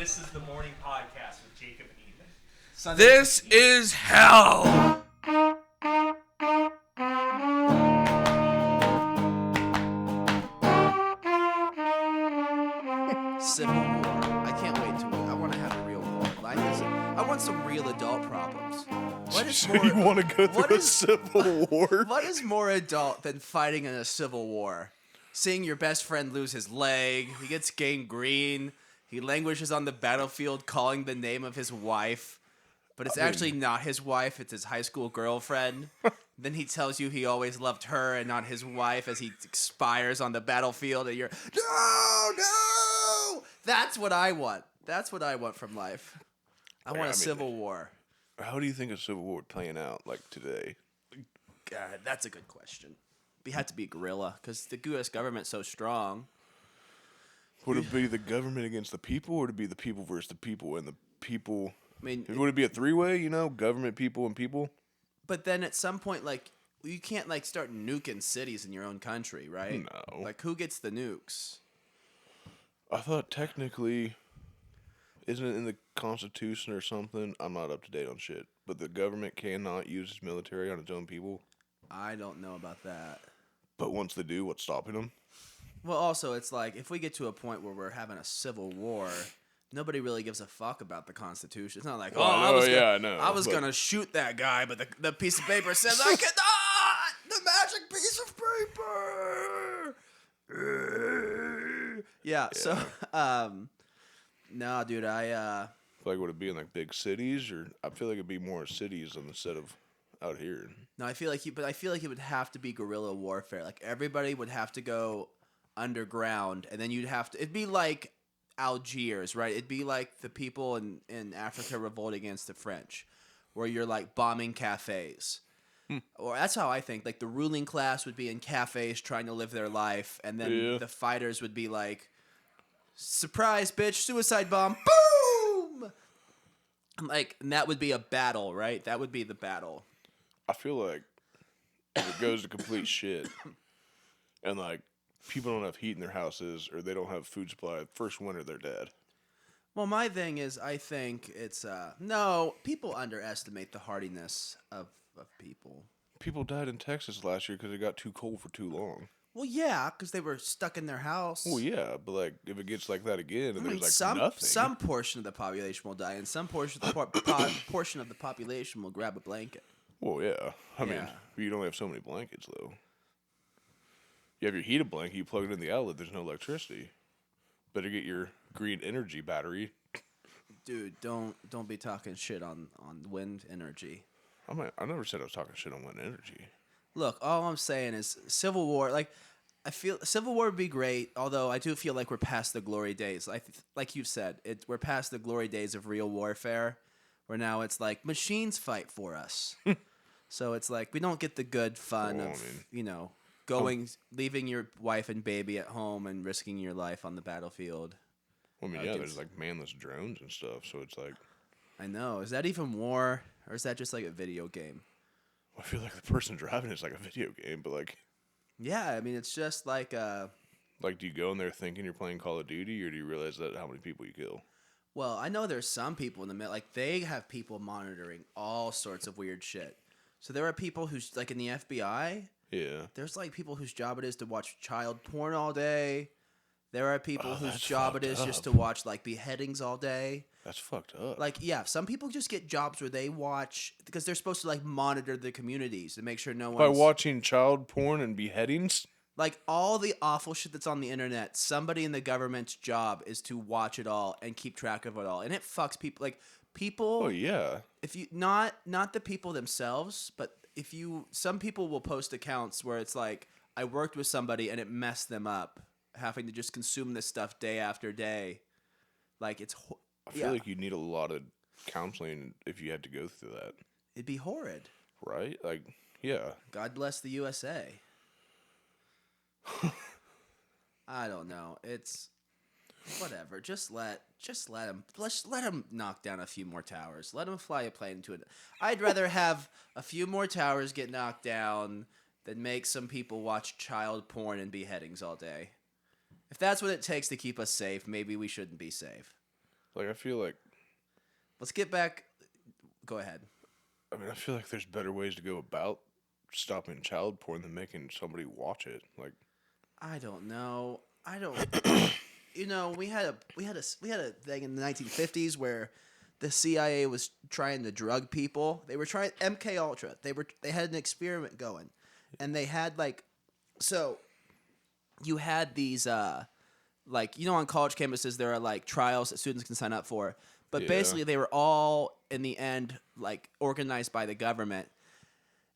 This is the morning podcast with Jacob and Ethan. This is hell. Civil War. I can't wait to. I want to have a real war. I want some real adult problems. What is So more? you want to go what through a is- civil war? What is more adult than fighting in a civil war? Seeing your best friend lose his leg, he gets gangrene, he languishes on the battlefield calling the name of his wife, but it's actually not his wife, it's his high school girlfriend. Then he tells you he always loved her and not his wife as he expires on the battlefield, and you're, no! That's what I want. That's what I want from life. I want a civil war. How do you think a civil war would plan out, like today? God, that's a good question. We had to be guerrilla because the U.S. government's so strong. Would it be the government against the people, or would it be the people versus the people and the people? I mean, Would it be a three-way, government, people, and people? but then at some point, like, you can't, like, start nuking cities in your own country, right? No. Like, who gets the nukes? I thought technically, isn't it in the Constitution or something? I'm not up to date on shit. But the government cannot use its military on its own people. I don't know about that. But once they do, what's stopping them? Well, also, it's like, if we get to a point where we're having a civil war, nobody really gives a fuck about the Constitution. It's not like, I was going to shoot that guy, but the piece of paper says, I cannot! The magic piece of paper! Yeah, so, no, dude, Like, would it be in, like, big cities? Or I feel like it'd be more cities instead of out here. No, I feel like it would have to be guerrilla warfare. Like, everybody would have to go underground, and then it'd be like Algiers, right? It'd be like the people in Africa revolt against the French, where you're, like, bombing cafes. Or that's how I think. Like, the ruling class would be in cafes trying to live their life, and then the fighters would be like, surprise, bitch, suicide bomb, boom! And that would be a battle, right? That would be the battle. I feel like if it goes to complete shit and, like, people don't have heat in their houses or they don't have food supply, first winter they're dead. Well, my thing is, I think it's, no, people underestimate the hardiness of people. People died in Texas last year because it got too cold for too long. Well, yeah, because they were stuck in their house. Well, yeah, but, like, if it gets like that again and there's, like, some nothing. some portion of the population will die, and some portion of the portion of the population will grab a blanket. Well, yeah. I mean, you only have so many blankets, though. You have your heated blanket, you plug it in the outlet, there's no electricity. Better get your green energy battery. Dude, don't be talking shit on wind energy. I never said I was talking shit on wind energy. Look, all I'm saying is Civil War, like, I feel Civil War would be great, although I do feel like we're past the glory days. Like you said, we're past the glory days of real warfare, where now it's like machines fight for us. So it's like we don't get the good fun of, leaving your wife and baby at home and risking your life on the battlefield. Well, I mean, there's, like, manless drones and stuff, so it's like... I know. Is that even war, or is that just like a video game? I feel like the person driving it's like a video game, but, like... Yeah, I mean, it's just like... Like, do you go in there thinking you're playing Call of Duty, or do you realize that how many people you kill? Well, I know there's some people in the middle, like, they have people monitoring all sorts of weird shit. So there are people who's, like, in the FBI... Yeah. There's, like, people whose job it is to watch child porn all day. There are people whose job it is just to watch, like, beheadings all day. That's fucked up. Like, yeah, some people just get jobs where they watch, because they're supposed to, like, monitor the communities to make sure no one's... By watching child porn and beheadings? Like, all the awful shit that's on the internet, somebody in the government's job is to watch it all and keep track of it all. And it fucks people. Like, people... Oh, yeah. If you... Not the people themselves, but some people will post accounts where it's like, I worked with somebody and it messed them up, having to just consume this stuff day after day. Like, it's... I feel like you need a lot of counseling if you had to go through that. It'd be horrid. Right? Like, yeah. God bless the USA. I don't know. It's... Whatever. Just let him. Let him knock down a few more towers. Let him fly a plane into it. I'd rather have a few more towers get knocked down than make some people watch child porn and beheadings all day. If that's what it takes to keep us safe, maybe we shouldn't be safe. Like, I feel like, Let's get back. Go ahead. I mean, I feel like there's better ways to go about stopping child porn than making somebody watch it. Like, I don't know. I don't. You know, we had a thing in the 1950s where the CIA was trying to drug people. They were trying MK Ultra. They had an experiment going, and they had so you had these on college campuses there are like trials that students can sign up for, but Yeah. basically they were all in the end like organized by the government.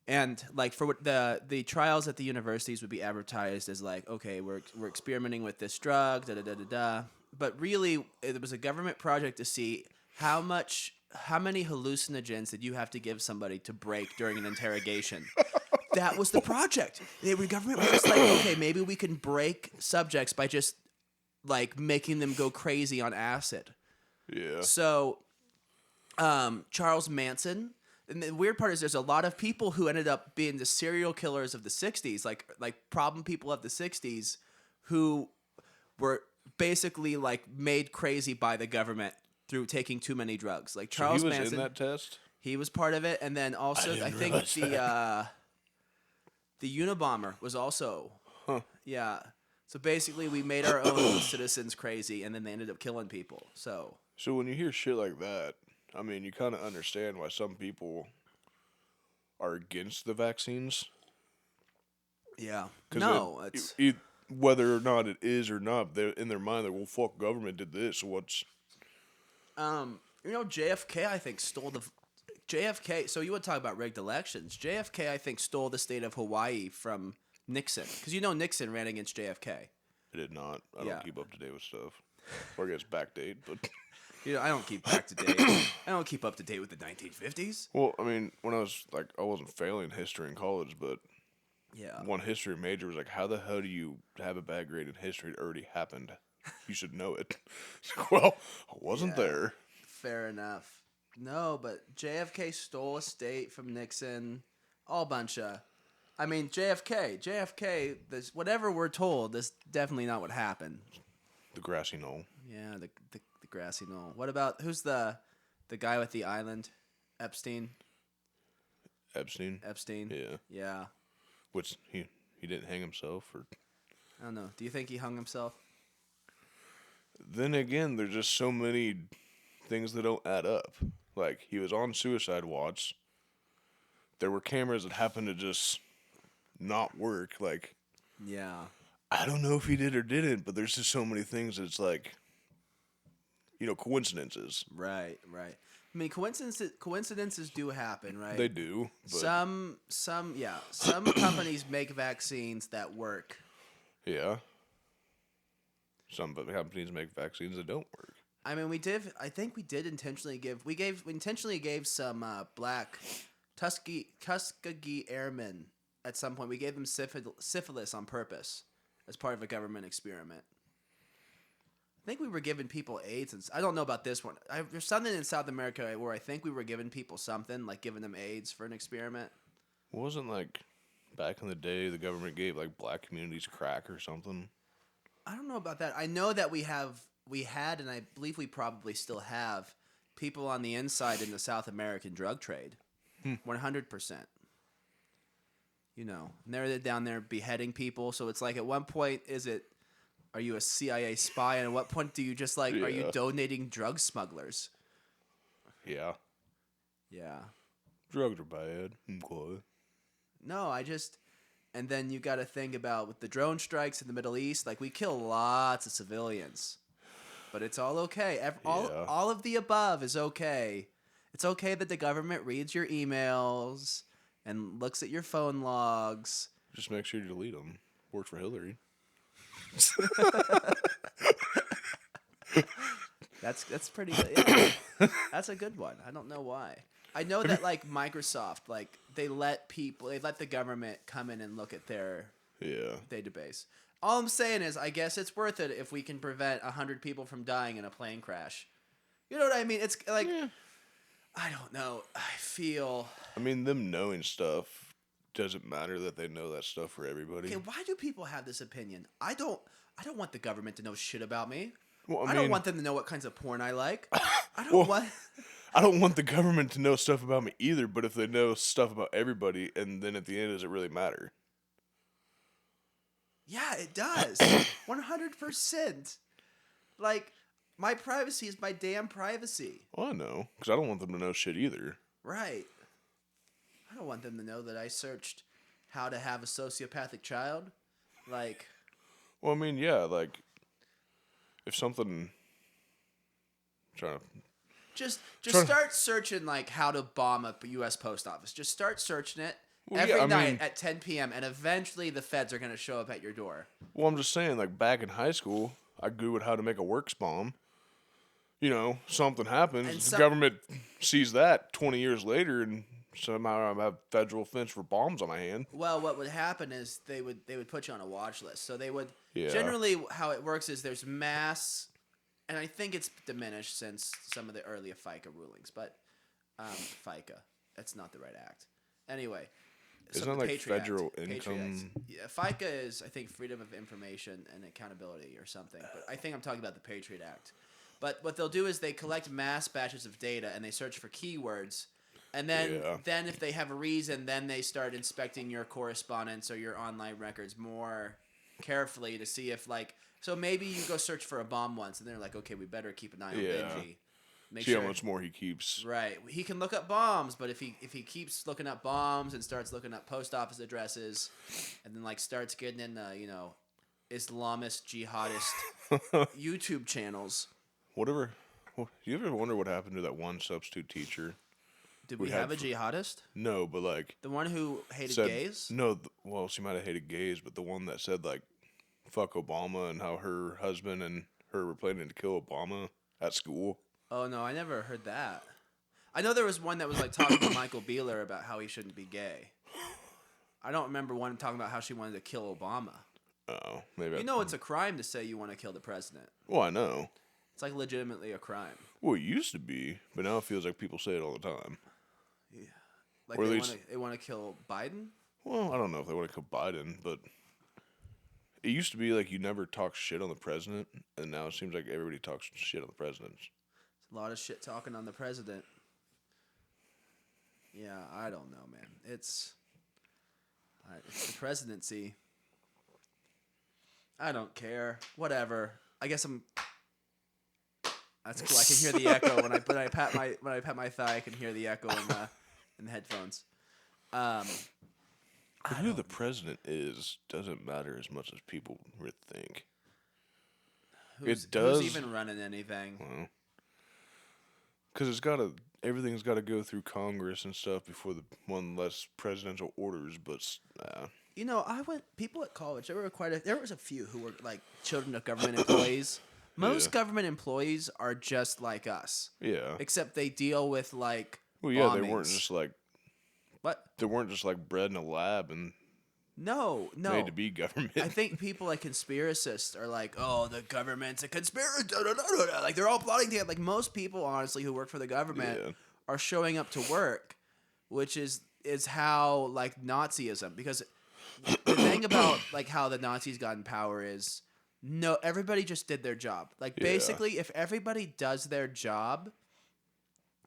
And like for what the trials at the universities would be advertised as like, okay, we're experimenting with this drug, da da da da da. But really, it was a government project to see how many hallucinogens did you have to give somebody to break during an interrogation. That was the project. The government was just like, okay, maybe we can break subjects by just like making them go crazy on acid. yeah. So, Charles Manson. And the weird part is there's a lot of people who ended up being the serial killers of the 60s, like problem people of the 60s who were basically like made crazy by the government through taking too many drugs. Like Charles so he was Manson, in that test? he was part of it, and then also I didn't think realize the Unabomber was also Huh. yeah. So basically we made our own citizens crazy and then they ended up killing people. So So when you hear shit like that, I mean, you kind of understand why some people are against the vaccines. yeah. 'Cause No, it's whether or not it is or not, they're in their mind, like, well, fuck, government did this, so what's... JFK I think stole the JFK. So you would talk about rigged elections. JFK I think stole the state of Hawaii from Nixon because Nixon ran against JFK. I did not. I Yeah. don't keep up to date with stuff. Or I guess backdate, but... I don't keep back to date. I don't keep up to date with the 1950s. Well, I mean, when I was, like, I wasn't failing history in college, but Yeah. one history major was like, how the hell do you have a bad grade in history? It already happened. You should know it. Well, I wasn't Yeah. there. Fair enough. No, but JFK stole a state from Nixon. All bunch of. I mean, JFK. This whatever we're told. This definitely not what happened. The grassy knoll. Yeah, the grassy knoll. What about who's the guy with the island? Epstein. Epstein. Yeah. Yeah. Which he didn't hang himself, or... I don't know. Do you think he hung himself? Then again, there's just so many things that don't add up. Like, he was on suicide watch. There were cameras that happened to just not work. Like, Yeah. I don't know if he did or didn't, but there's just so many things that it's like, coincidences. Right. I mean, coincidences do happen, right? They do. But Some companies make vaccines that work. yeah. Some companies make vaccines that don't work. I mean, I think we did intentionally we intentionally gave some black Tuskegee airmen at some point. We gave them syphilis on purpose as part of a government experiment. I think we were giving people AIDS, and I don't know about this one. There's something in South America where I think we were giving people something, like giving them AIDS for an experiment. Wasn't like back in the day the government gave like black communities crack or something? I don't know about that. I know that we had, and I believe we probably still have, people on the inside in the South American drug trade. 100%. And they're down there beheading people. So it's like, at one point, are you a CIA spy? And at what point do you just are you Yeah. donating drug smugglers? Yeah. Yeah. Drugs are bad. Okay. No, and then you got to think about with the drone strikes in the Middle East, like we kill lots of civilians, but it's all okay. All of the above is okay. It's okay that the government reads your emails and looks at your phone logs. Just make sure you delete them. Worked for Hillary. That's pretty good. Yeah. That's a good one. I don't know why. I know that like Microsoft, like they let the government come in and look at their database. All I'm saying is, I guess it's worth it if we can prevent 100 people from dying in a plane crash. You know what I mean? It's like, I don't know. I mean, them knowing stuff doesn't matter that they know that stuff for everybody. Okay, why do people have this opinion? I don't want the government to know shit about me. Well, I don't want them to know what kinds of porn I like. I don't Well, want. I don't want the government to know stuff about me either, but if they know stuff about everybody, and then at the end, does it really matter? Yeah, it does. 100%. Like, my privacy is my damn privacy. Well, I know, because I don't want them to know shit either. Right. I don't want them to know that I searched how to have a sociopathic child. Like, Well, I mean, yeah, like, if something... trying to... just Try to- start searching, like, how to bomb a U.S. post office. Just start searching it Well, every yeah, I night mean- at 10 p.m., and eventually the feds are going to show up at your door. Well, I'm just saying, like, back in high school, I Googled how to make a works bomb. You know, something happens, And the government sees that 20 years later, and somehow I have federal offense for bombs on my hand. Well, what would happen is they would put you on a watch list. So they would Yeah. generally how it works is there's mass, and I think it's diminished since some of the earlier FICA rulings, but FICA, that's not the right act. Anyway, Isn't some of that the like Patriot federal Act, Patriot Acts. income? Yeah, FICA is I think freedom of information and accountability or something, but I think I'm talking about the Patriot Act. But what they'll do is they collect mass batches of data and they search for keywords. And then, Yeah. then if they have a reason, then they start inspecting your correspondence or your online records more carefully to see if, like, so maybe you go search for a bomb once, and they're like, okay, we better keep an eye on Yeah. Benji. Make See how much more he keeps. Right, he can look up bombs, but if he keeps looking up bombs and starts looking up post office addresses, and then like starts getting in the Islamist jihadist YouTube channels. Whatever. Do you ever wonder what happened to that one substitute teacher? Did We we have had a jihadist? No, but like The one who hated said gays? no. Well, she might have hated gays, but the one that said like "fuck Obama" and how her husband and her were planning to kill Obama at school. Oh no, I never heard that. I know there was one that was like talking to Michael Beeler about how he shouldn't be gay. I don't remember one talking about how she wanted to kill Obama. Oh, maybe. You know it's a crime to say you want to kill the president. Well, I know. It's like legitimately a crime. Well, it used to be, but now it feels like people say it all the time. Yeah. Like Or at they least- want to kill Biden? Well, I don't know if they want to kill Biden, but it used to be like you never talk shit on the president, and now it seems like everybody talks shit on the president. A lot of shit talking on the president. Yeah, I don't know, man. It's the presidency. I don't care. Whatever. I guess I'm. That's cool. I can hear the echo when I pat my thigh. I can hear the echo in the headphones. But who the president is doesn't matter as much as people would think. Who's does- even running anything? Well, because everything's got to go through Congress and stuff before the one less presidential orders. But You know, people at college. There was a few who were like children of government employees. Most Yeah. government employees are just like us, yeah, except they deal with like. well, yeah, they bombings. weren't just like What? they weren't just like bred in a lab and No. made to be government. I think people like conspiracists are like, oh, the government's a conspiracy. Like they're all plotting together. Like most people, honestly, who work for the government Yeah. are showing up to work, which is how like Nazism. Because the thing about like how the Nazis got in power is no, everybody just did their job. Like Yeah. basically, if everybody does their job,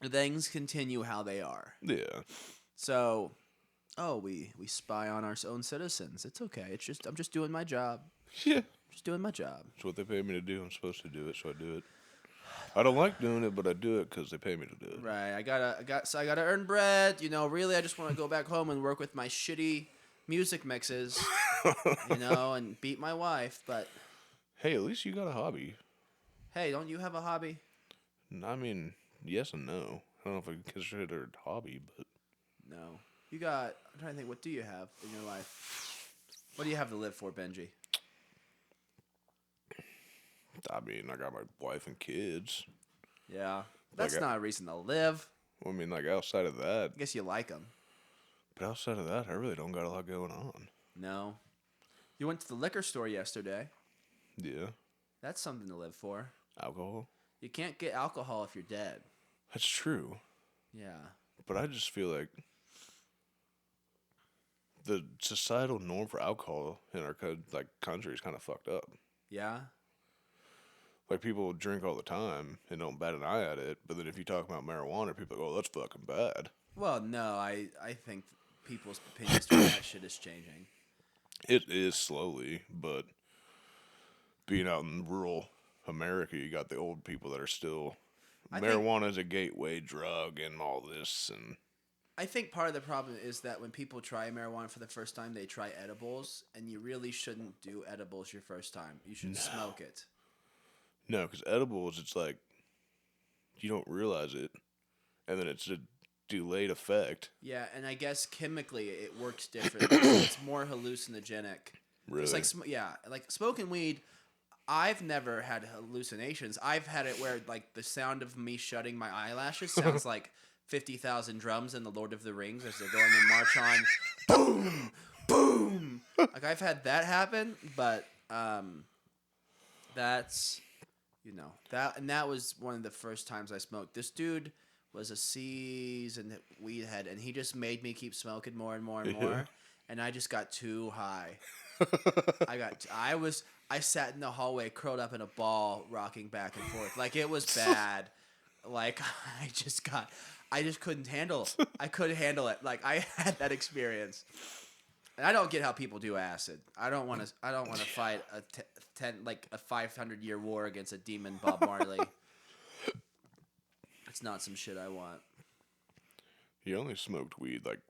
things continue how they are. Yeah, So, we spy on our own citizens. It's okay. I'm just doing my job. yeah. Just doing my job. It's what they pay me to do. I'm supposed to do it, so I do it. I don't like doing it, but I do it because they pay me to do it. Right. I gotta earn bread. You know, really, I just want to go back home and work with my shitty music mixes. And beat my wife. But Hey, at least you got a hobby. hey, don't you have a hobby? I mean, yes and no. I don't know if I can consider it a hobby, but No. You got. I'm trying to think. What do you have in your life? What do you have to live for, Benji? I mean, I got my wife and kids. Yeah. That's Like, not a reason to live. I mean, like outside of that, I guess you like them. but outside of that, I really don't got a lot going on. No. You went to the liquor store yesterday. Yeah, That's something to live for. alcohol. You can't get alcohol if you're dead. That's true, Yeah. but I just feel like the societal norm for alcohol in our country is kind of fucked up. Yeah? Like, people drink all the time and don't bat an eye at it, but then if you talk about marijuana, people are like, oh, that's fucking bad. Well, no, I think people's opinions toward that shit is changing. It is slowly, but being out in rural America, you got the old people that are still... Marijuana is a gateway drug and all this, and... I think part of the problem is that when people try marijuana for the first time, they try edibles, and you really shouldn't do edibles your first time. You should smoke it. No, because edibles, it's like, you don't realize it, and then it's a delayed effect. Yeah, and I guess chemically it works differently. It's more hallucinogenic. Really? It's like, like smoking weed, I've never had hallucinations. I've had it where, like, the sound of me shutting my eyelashes sounds like 50,000 drums in the Lord of the Rings as they're going to march on. Boom! Boom! Like, I've had that happen, but that's, you know, that was one of the first times I smoked. This dude was a seasoned weed head, and he just made me keep smoking more and more and more, and I just got too high. I sat in the hallway curled up in a ball, rocking back and forth. Like, it was bad. Like, I just couldn't handle it. I couldn't handle it. Like, I had that experience. And I don't get how people do acid. I don't want to fight a 500-year war against a demon Bob Marley. It's not some shit I want. He only smoked weed like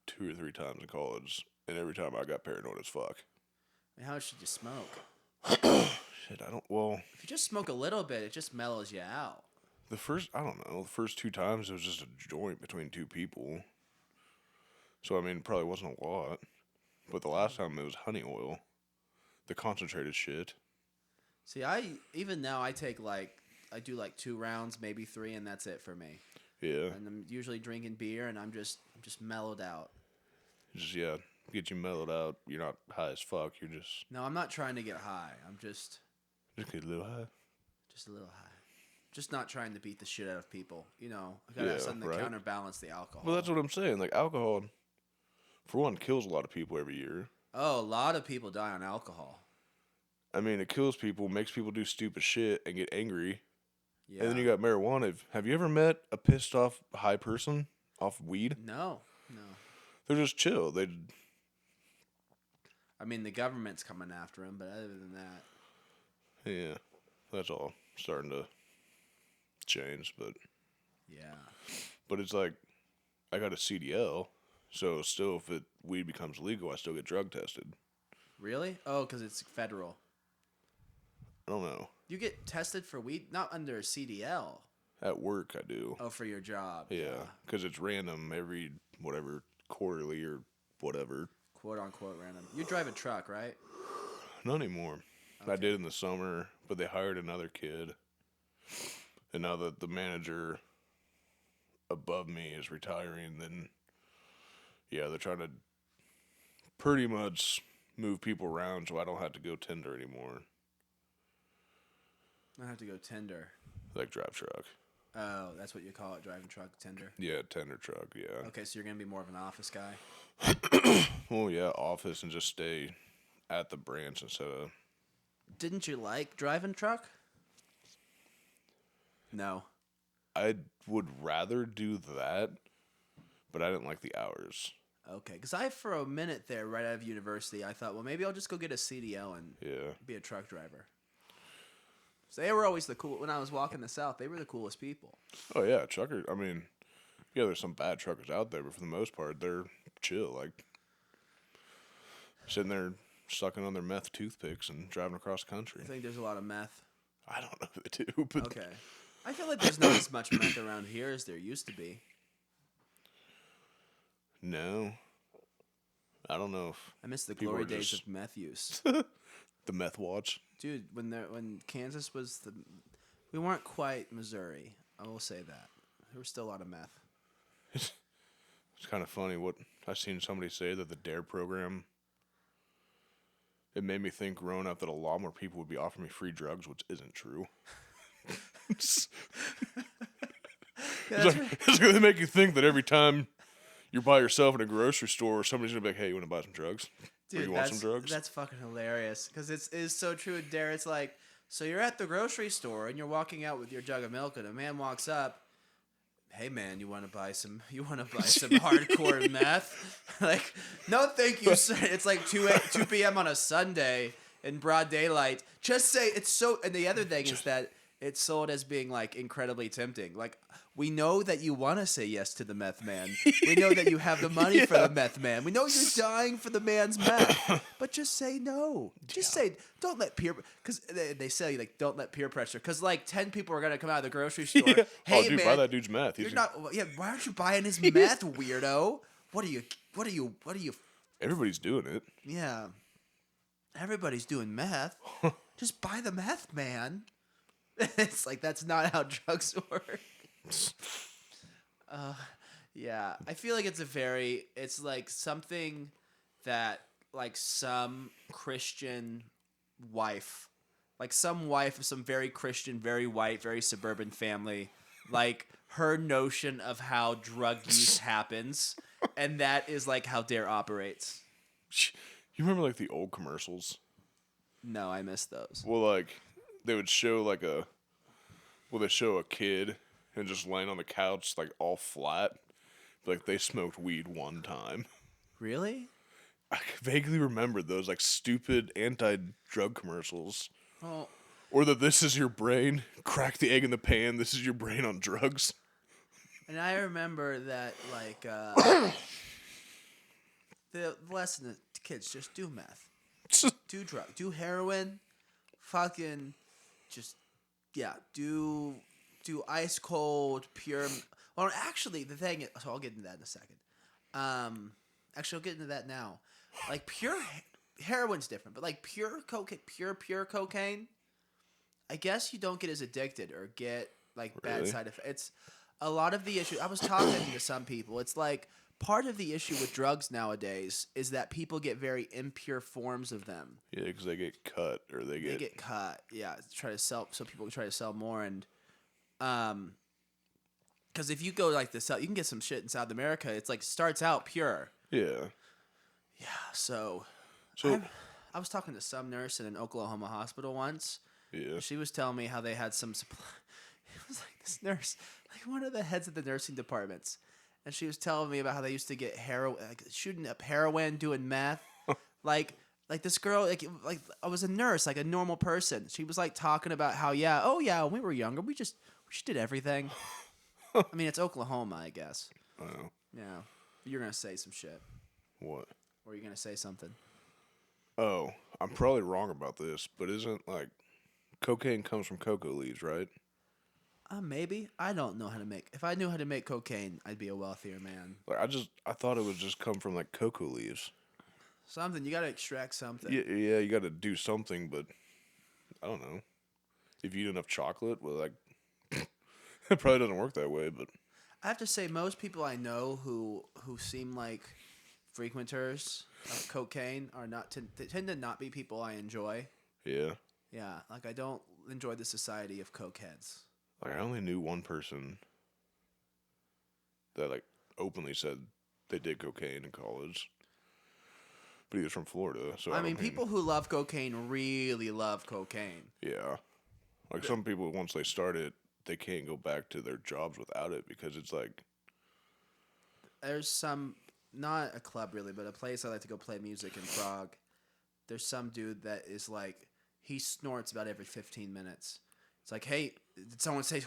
2 or 3 times in college, and every time I got paranoid as fuck. And how much should you smoke? Shit, I don't... Well... If you just smoke a little bit, it just mellows you out. The first 2 times it was just a joint between 2 people. So, I mean, it probably wasn't a lot. But the last time it was honey oil. The concentrated shit. See, even now I do like 2 rounds, maybe 3, and that's it for me. Yeah. And I'm usually drinking beer, and I'm just mellowed out. Just, yeah, get you mellowed out. You're not high as fuck. You're just... No, I'm not trying to get high. I'm just get a little high. Just a little high. Just not trying to beat the shit out of people. You know, I gotta have something to counterbalance the alcohol. Well, that's what I'm saying. Like, alcohol, for one, kills a lot of people every year. Oh, a lot of people die on alcohol. I mean, it kills people, makes people do stupid shit and get angry. Yeah. And then you got marijuana. Have you ever met a pissed off high person off weed? No. They're just chill. I mean, the government's coming after them, but other than that... Yeah, that's all starting to change, but... Yeah. But it's like, I got a CDL, so still if weed becomes legal, I still get drug tested. Really? Oh, because it's federal. I don't know. You get tested for weed? Not under a CDL. At work, I do. Oh, for your job. Yeah, because it's random every, quarterly or whatever. Quote unquote random. You drive a truck, right? Not anymore. Okay. I did in the summer, but they hired another kid. And now that the manager above me is retiring, then, yeah, they're trying to pretty much move people around so I don't have to go tender anymore. I have to go tender. Like drive truck. Oh, that's what you call it, driving truck, tender? Yeah, tender truck, yeah. Okay, so you're going to be more of an office guy? Well, yeah, office and just stay at the branch instead of... Didn't you like driving truck? No. I would rather do that, but I didn't like the hours. Okay, because for a minute there, right out of university, I thought, well, maybe I'll just go get a CDL and be a truck driver. So they were always when I was walking the South, they were the coolest people. Oh, yeah, truckers. I mean, yeah, there's some bad truckers out there, but for the most part, they're chill. Like, sitting there sucking on their meth toothpicks and driving across the country. I think there's a lot of meth. I don't know if they do, but... Okay. I feel like there's not as much meth around here as there used to be. No. I don't know if... I miss the glory days of meth use. The meth watch. Dude, when Kansas was we weren't quite Missouri. I will say that. There was still a lot of meth. It's kind of funny what I seen somebody say that the DARE program, it made me think growing up that a lot more people would be offering me free drugs, which isn't true. It's going to make you think that every time you're by yourself in a grocery store, somebody's going to be like, hey, you want to buy some drugs? Dude, or you want some drugs? That's fucking hilarious. Because it is so true with DARE. It's like, So you're at the grocery store and you're walking out with your jug of milk, and a man walks up. Hey man, you want to buy some? You want to buy some hardcore meth? Like, no, thank you, sir. It's like 2 p.m. on a Sunday in broad daylight. Just say it's so. And the other thing is that it's sold as being like incredibly tempting. Like, we know that you want to say yes to the meth man. We know that you have the money for the meth man. We know you're dying for the man's meth. But just say no. Just say, don't let peer, because they say like don't let peer pressure, because like 10 people are gonna come out of the grocery store. Yeah. Hey dude, man, buy that dude's meth. you're not. Yeah, why aren't you buying his meth, weirdo? What are you? Everybody's doing it. Yeah, everybody's doing meth. Just buy the meth, man. It's like that's not how drugs work. Yeah, I feel like it's like something that like some Christian wife, like some wife of some very Christian, very white, very suburban family, like her notion of how drug use happens, and that is like how Dare operates. You remember like the old commercials? No, I missed those. Well, like they would show they show a kid and just laying on the couch like all flat, like they smoked weed one time. Really? I vaguely remember those like stupid anti-drug commercials. Oh, Or this is your brain, crack the egg in the pan, this is your brain on drugs. and I remember that like the lesson to kids, just do meth, do drug, do heroin, fucking just do ice cold pure. Well, actually, the thing is, so I'll get into that in a second. Actually, I'll get into that now. Like pure heroin's different, but like pure cocaine, pure cocaine, I guess you don't get as addicted or get like bad Really? side effects. It's a lot of the issue. I was talking to some people. It's like part of the issue with drugs nowadays is that people get very impure forms of them. Yeah, because they get cut or they get Cut. Yeah, to try to sell, so people try to sell more. And because if you go like this, you can get some shit in South America. It's like starts out pure. yeah. Yeah. So So I was talking to some nurse in an Oklahoma hospital once. yeah, She was telling me how they had some supply. It was like this nurse, like one of the heads of the nursing departments, and she was telling me about how they used to get heroin, like shooting up heroin, doing meth, like this girl, like I was a nurse, like a normal person. She was like talking about how when we were younger, we just did everything. I mean, it's Oklahoma, I guess. I don't know. Yeah, you're gonna say some shit, What? or you're gonna say something. Oh, I'm probably wrong about this, but isn't like cocaine comes from cocoa leaves, right? Maybe. I don't know how to make. If I knew how to make cocaine, I'd be a wealthier man. Like I thought it would just come from like cocoa leaves. Something, you gotta extract something. Yeah, you got to do something, but I don't know. If you eat enough chocolate, well, like it probably doesn't work that way. But I have to say, most people I know who seem like frequenters of cocaine are not they tend to not be people I enjoy. yeah, Yeah, like I don't enjoy the society of cokeheads. like I only knew one person that like openly said they did cocaine in college, but he was from Florida. So I mean, people who love cocaine really love cocaine. yeah, like some people once they start it, they can't go back to their jobs without it because it's like There's some, not a club really, but a place I like to go play music in Prague. There's some dude that is like, he snorts about every 15 minutes. It's like, hey, did someone say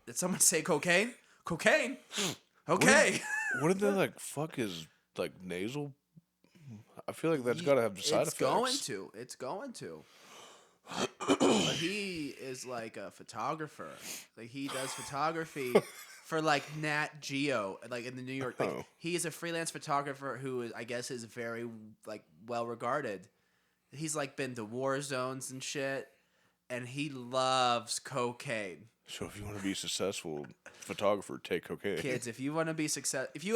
did someone say cocaine? Cocaine? Okay. what did they like fuck his like nasal? I feel like that's got to have side effects. It's going to. But he is like a photographer. Like he does photography for like Nat Geo, like in the New York. Like he is a freelance photographer who is, I guess, is very like well regarded. He's like been to war zones and shit, and he loves cocaine. So if you want to be a successful photographer, take cocaine. Kids, if you want to be if you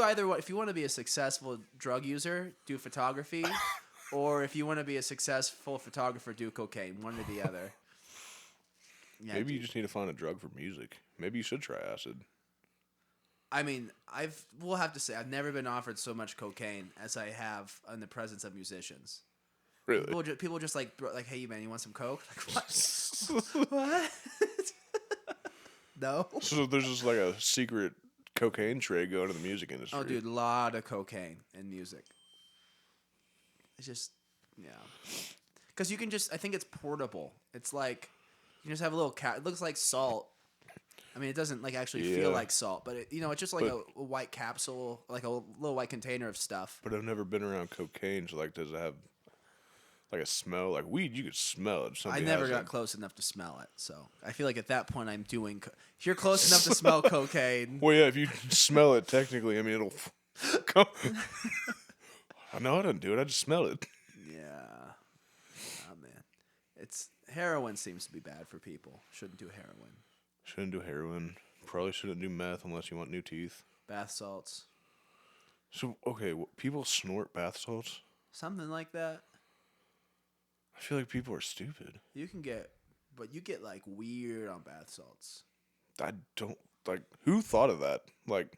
want to be a successful drug user, do photography, or if you want to be a successful photographer, do cocaine. One or the other. Yeah, Maybe you just need to find a drug for music. Maybe you should try acid. I mean, we'll have to say I've never been offered so much cocaine as I have in the presence of musicians. Really? People just like hey man, you want some coke? Like what? What? No. So there's just like a secret cocaine trade going to the music industry. Oh, dude, a lot of cocaine in music. It's just, yeah. Because you can just, I think it's portable. It's like, you just have a little it looks like salt. I mean, it doesn't like actually feel like salt, but it's just like a white capsule, like a little white container of stuff. But I've never been around cocaine, so like, does it have like a smell? Like weed, you could smell it. I never got close enough to smell it, so I feel like at that point I'm doing. If you're close enough to smell cocaine, well, yeah, if you smell it, technically, I mean, it'll come. No, I didn't do it. I just smelled it. yeah. Oh man, heroin seems to be bad for people. Shouldn't do heroin. Shouldn't do heroin. Probably shouldn't do meth unless you want new teeth. Bath salts. So okay, people snort bath salts. Something like that. I feel like people are stupid. You get like weird on bath salts. I don't like. Who thought of that? Like,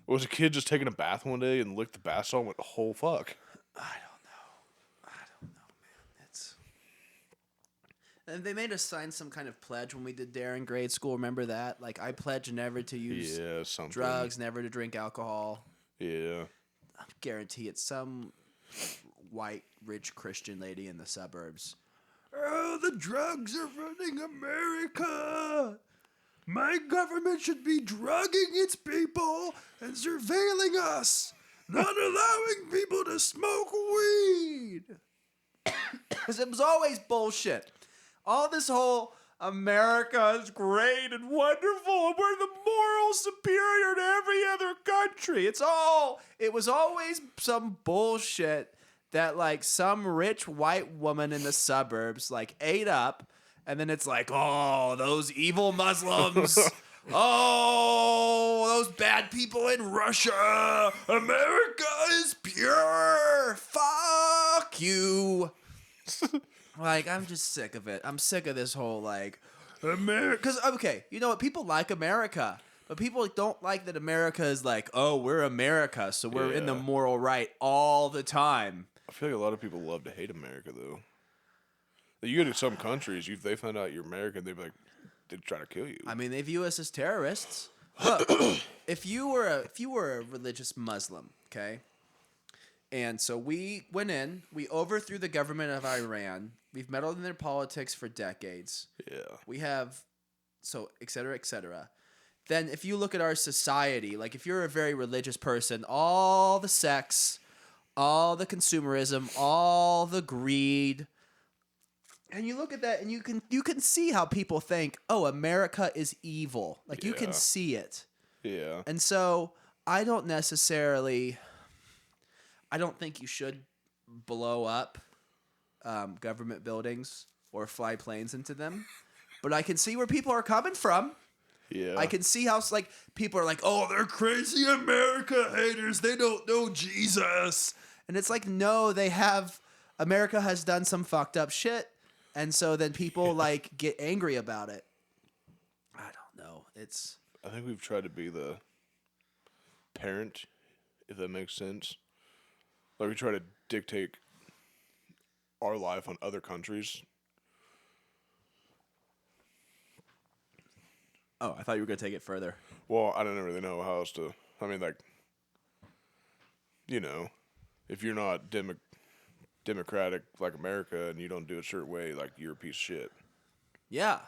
was a kid just taking a bath one day and licked the bath salt and went, "Oh fuck"? I don't know, man. And they made us sign some kind of pledge when we did DARE in grade school. Remember that? Like, I pledge never to use drugs, never to drink alcohol. Yeah. I guarantee it's some white, rich Christian lady in the suburbs. Oh, the drugs are running America. My government should be drugging its people and surveilling us, not allowing people to smoke weed. Because it was always bullshit. All this whole America is great and wonderful, and we're the moral superior to every other country. It was always some bullshit that like some rich white woman in the suburbs like ate up, and then it's like, oh, those evil Muslims. Oh, those bad people in Russia. America is pure. Fuck you. Like, I'm just sick of it. I'm sick of this whole, like, America. Because, okay, you know what? People like America. But people don't like that America is like, oh, we're America, so we're in the moral right all the time. I feel like a lot of people love to hate America, though. You go to some countries, if they find out you're American, they'd try to kill you. I mean, they view us as terrorists. Look, if you were a religious Muslim, okay, and so we went in, we overthrew the government of Iran. We've meddled in their politics for decades. Yeah. We have, so et cetera, et cetera. Then if you look at our society, like if you're a very religious person, all the sex, all the consumerism, all the greed, and you look at that and you can see how people think, oh, America is evil. Like you can see it. Yeah. And so I don't think you should blow up government buildings or fly planes into them. But I can see where people are coming from. Yeah. I can see how like people are like, oh, they're crazy America haters. They don't know Jesus. And it's like, no, America has done some fucked up shit. And so then people like get angry about it. I don't know. I think we've tried to be the parent, if that makes sense. Like we try to dictate our life on other countries. Oh, I thought you were going to take it further. Well, I don't really know how else to. I mean, like, you know, if you're not democratic like America and you don't do it a certain way, like you're a piece of shit. Yeah.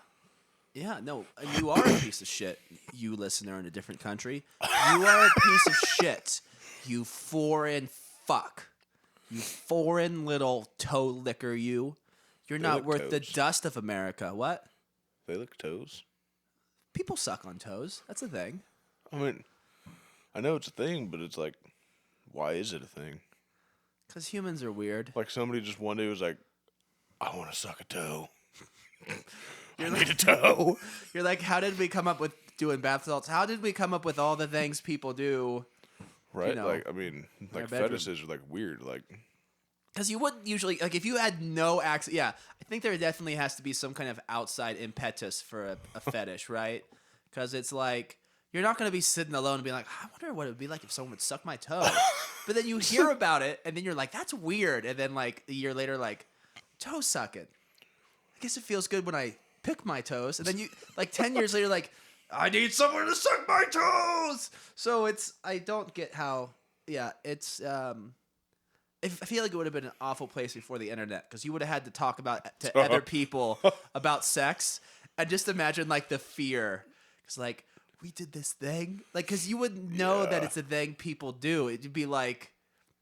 Yeah, no, you are a piece of shit, you listener in a different country. You are a piece of shit, you foreign fuck. You foreign little toe licker, you. You're not worth the dust of America. What? They lick toes. People suck on toes. That's a thing. I mean, I know it's a thing, but it's like, why is it a thing? Because humans are weird. Like somebody just one day was like, I want to suck a toe. I need a toe. You're like, how did we come up with doing bath salts? How did we come up with all the things people do? Right? You know, like, I mean, like fetishes are like weird. Like, because you wouldn't usually, like, if you had no access, yeah, I think there definitely has to be some kind of outside impetus for a fetish, right? Because it's like, You're not going to be sitting alone and being like, I wonder what it would be like if someone would suck my toe. But then you hear about it, and then you're like, that's weird. And then, like, a year later, like, toe sucking. I guess it feels good when I pick my toes. And then you, like, 10 years later, like, I need someone to suck my toes. So I don't get how, it's, I feel like it would have been an awful place before the internet because you would have had to talk to other people about sex. And just imagine, like, the fear. Because, like, we did this thing. Like, because you wouldn't know that it's a thing people do. It'd be like,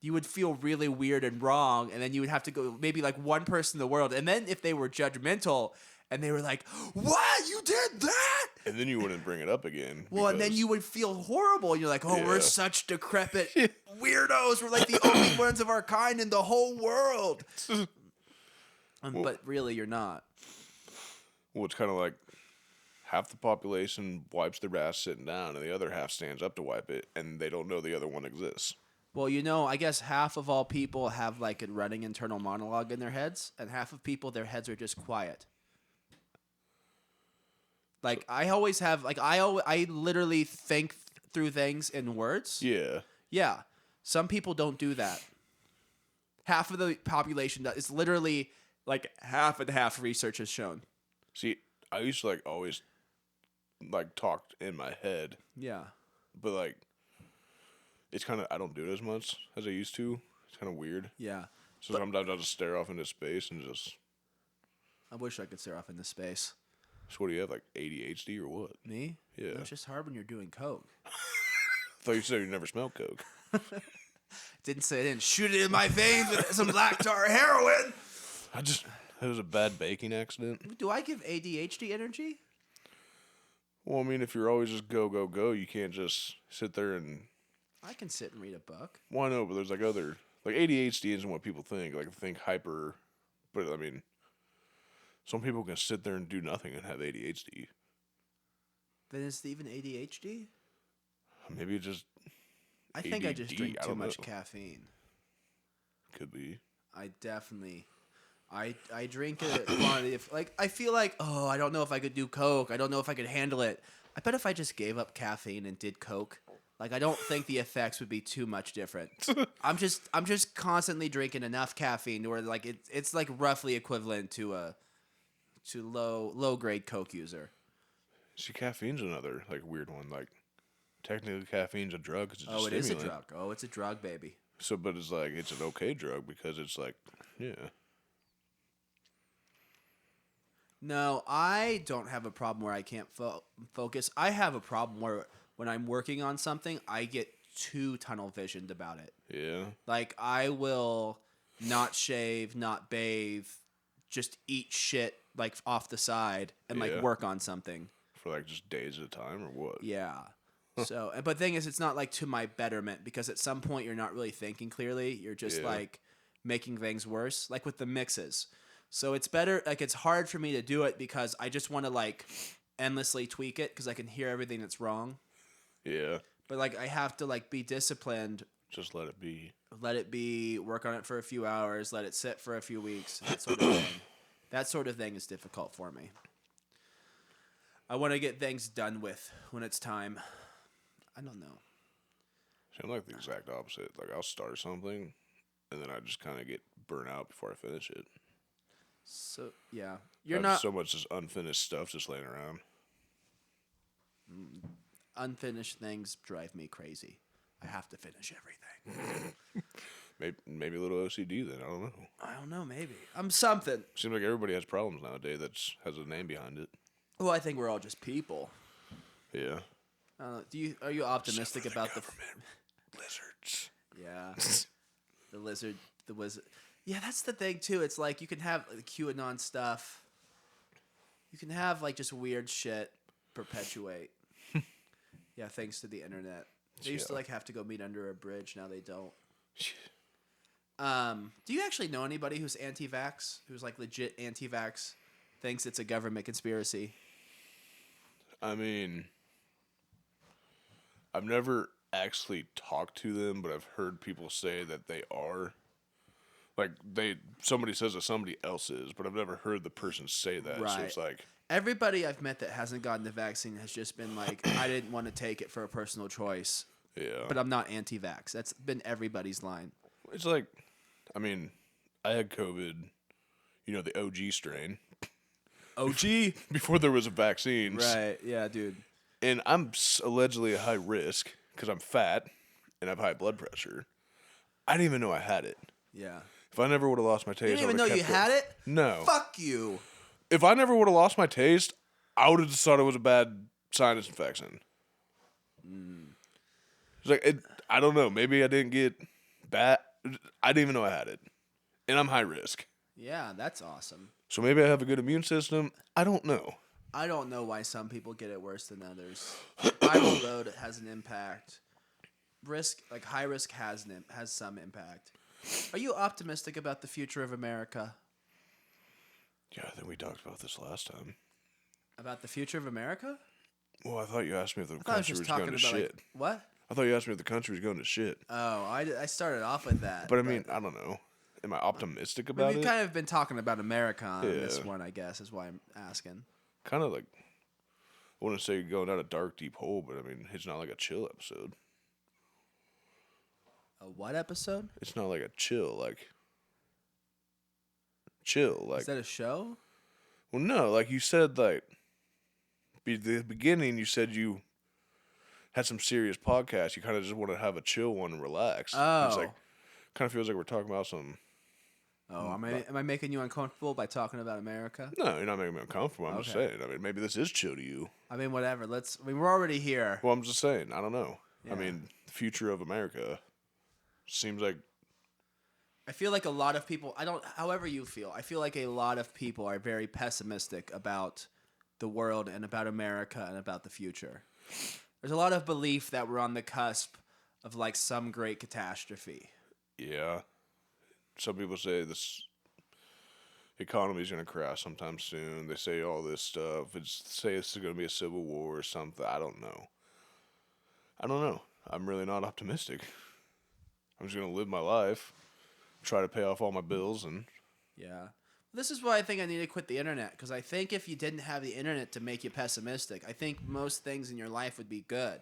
you would feel really weird and wrong. And then you would have to go, maybe, like, one person in the world. And then if they were judgmental and they were like, what? You did that? And then you wouldn't bring it up again. Well, and then you would feel horrible. You're like, oh, we're such decrepit weirdos. We're like the only ones of our kind in the whole world. But really, you're not. Well, it's kind of like half the population wipes their ass sitting down, and the other half stands up to wipe it, and they don't know the other one exists. Well, I guess half of all people have like a running internal monologue in their heads, and half of people, their heads are just quiet. Like, I always have, like, I literally think through things in words. Yeah. Yeah. Some people don't do that. Half of the population does. It's literally, like, half and half research has shown. See, I used to, like, always, like, talk in my head. Yeah. But, like, it's kind of, I don't do it as much as I used to. It's kind of weird. Yeah. So sometimes I'll just stare off into space and just... I wish I could stare off into space. So what do you have, like ADHD or what? Me? Yeah. No, it's just hard when you're doing coke. I thought you said you never smelled coke. Didn't say I didn't shoot it in my veins with some black tar heroin. It was a bad baking accident. Do I give ADHD energy? Well, I mean, if you're always just go, go, go, you can't just sit there and... I can sit and read a book. Well, I know, but there's like other... Like ADHD isn't what people think. Like, think hyper... But, I mean... Some people can sit there and do nothing and have ADHD. Then is it even ADHD? Maybe it just... I think I just drink too much know. caffeine. Could be. I definitely... I drink a quantity of... Like, I feel like, oh, I don't know if I could do coke. I don't know if I could handle it. I bet if I just gave up caffeine and did coke, like, I don't think the effects would be too much different. I'm just constantly drinking enough caffeine where, like, it's like roughly equivalent to a... to low grade coke user. See, caffeine's another like weird one. Like, technically, caffeine's a drug. 'Cause it's a it is a stimulant. drug. Oh, it's a drug, baby. So, but it's like it's an okay drug because it's like, yeah. No, I don't have a problem where I can't focus. I have a problem where when I'm working on something, I get too tunnel visioned about it. Yeah. Like, I will not shave, not bathe, just eat shit like off the side and like work on something for like just days at a time or what? Yeah. So, but thing is, it's not like to my betterment because at some point you're not really thinking clearly. You're just like making things worse, like with the mixes. So it's better. Like, it's hard for me to do it because I just want to like endlessly tweak it because I can hear everything that's wrong. Yeah. But like, I have to like be disciplined. Just let it be. Let it be. Work on it for a few hours. Let it sit for a few weeks. That sort of thing. That sort of thing is difficult for me. I want to get things done with when it's time. I don't know. See, I'm like the exact opposite. Like, I'll start something, and then I just kind of get burnt out before I finish it. So, yeah. You're not... so much just unfinished stuff just laying around. Unfinished things drive me crazy. I have to finish everything. Maybe a little OCD then. I don't know. I don't know. Maybe I'm something. Seems like everybody has problems nowadays that has a name behind it. Well, I think we're all just people. Yeah. Are you optimistic about the lizards? Yeah. The lizard, the wizard. Yeah, that's the thing too. It's like you can have the QAnon stuff. You can have like just weird shit perpetuate. Yeah, thanks to the internet. They used to like have to go meet under a bridge. Now they don't. Do you actually know anybody who's anti-vax? Who's like legit anti-vax? Thinks it's a government conspiracy? I mean, I've never actually talked to them, but I've heard people say that they are. Like somebody says that somebody else is, but I've never heard the person say that. So Right. it's like, Everybody I've met that hasn't gotten the vaccine has just been like, I didn't want to take it for a personal choice, yeah. but I'm not anti-vax. That's been everybody's line. It's like, I mean, I had COVID, the OG strain, OG. before there was a vaccine. Right. Yeah, dude. And I'm allegedly at high risk because I'm fat and I have high blood pressure. I didn't even know I had it. Yeah. If I never would have lost my taste, You didn't even know you had it? No. Fuck you. If I never would have lost my taste, I would have just thought it was a bad sinus infection. It's like, I don't know. Maybe I didn't get bad. I didn't even know I had it. And I'm high risk. Yeah, that's awesome. So maybe I have a good immune system. I don't know. I don't know why some people get it worse than others. Survival load has an impact. High risk has some impact. Are you optimistic about the future of America? Yeah, I think we talked about this last time. About the future of America? Well, I thought you asked me if the I thought I was country just was talking going to about shit. what? I thought you asked me if the country was going to shit. Oh, I started off with that. But I mean, I don't know. Am I optimistic about we've it? kind of been talking about America on this Yeah. one, I guess, is why I'm asking. Kind of like, I wouldn't say going down a dark, deep hole, but I mean, it's not like a chill episode. A what episode? It's not like a chill, like, chill. Like, Is that a show? well, no, like you said, like, the beginning, you said you had some serious podcasts. You kind of just want to have a chill one and relax. Oh. It's like, kind of feels like we're talking about some. Oh, am I making you uncomfortable by talking about America? No, you're not making me uncomfortable. I'm just Okay. saying. I mean, maybe this is chill to you. I mean, whatever. We're already here. Well, I'm just saying. I don't know. Yeah. I mean, the future of America seems like. I feel like a lot of people, however you feel, I feel like a lot of people are very pessimistic about the world and about America and about the future. There's a lot of belief that we're on the cusp of like some great catastrophe. Yeah. Some people say this economy's going to crash sometime soon. They say all this stuff. Say this is going to be a civil war or something. I don't know. I'm really not optimistic. I'm just going to live my life, try to pay off all my bills, and Yeah. This is why I think I need to quit the internet, because I think if you didn't have the internet to make you pessimistic, I think most things in your life would be good.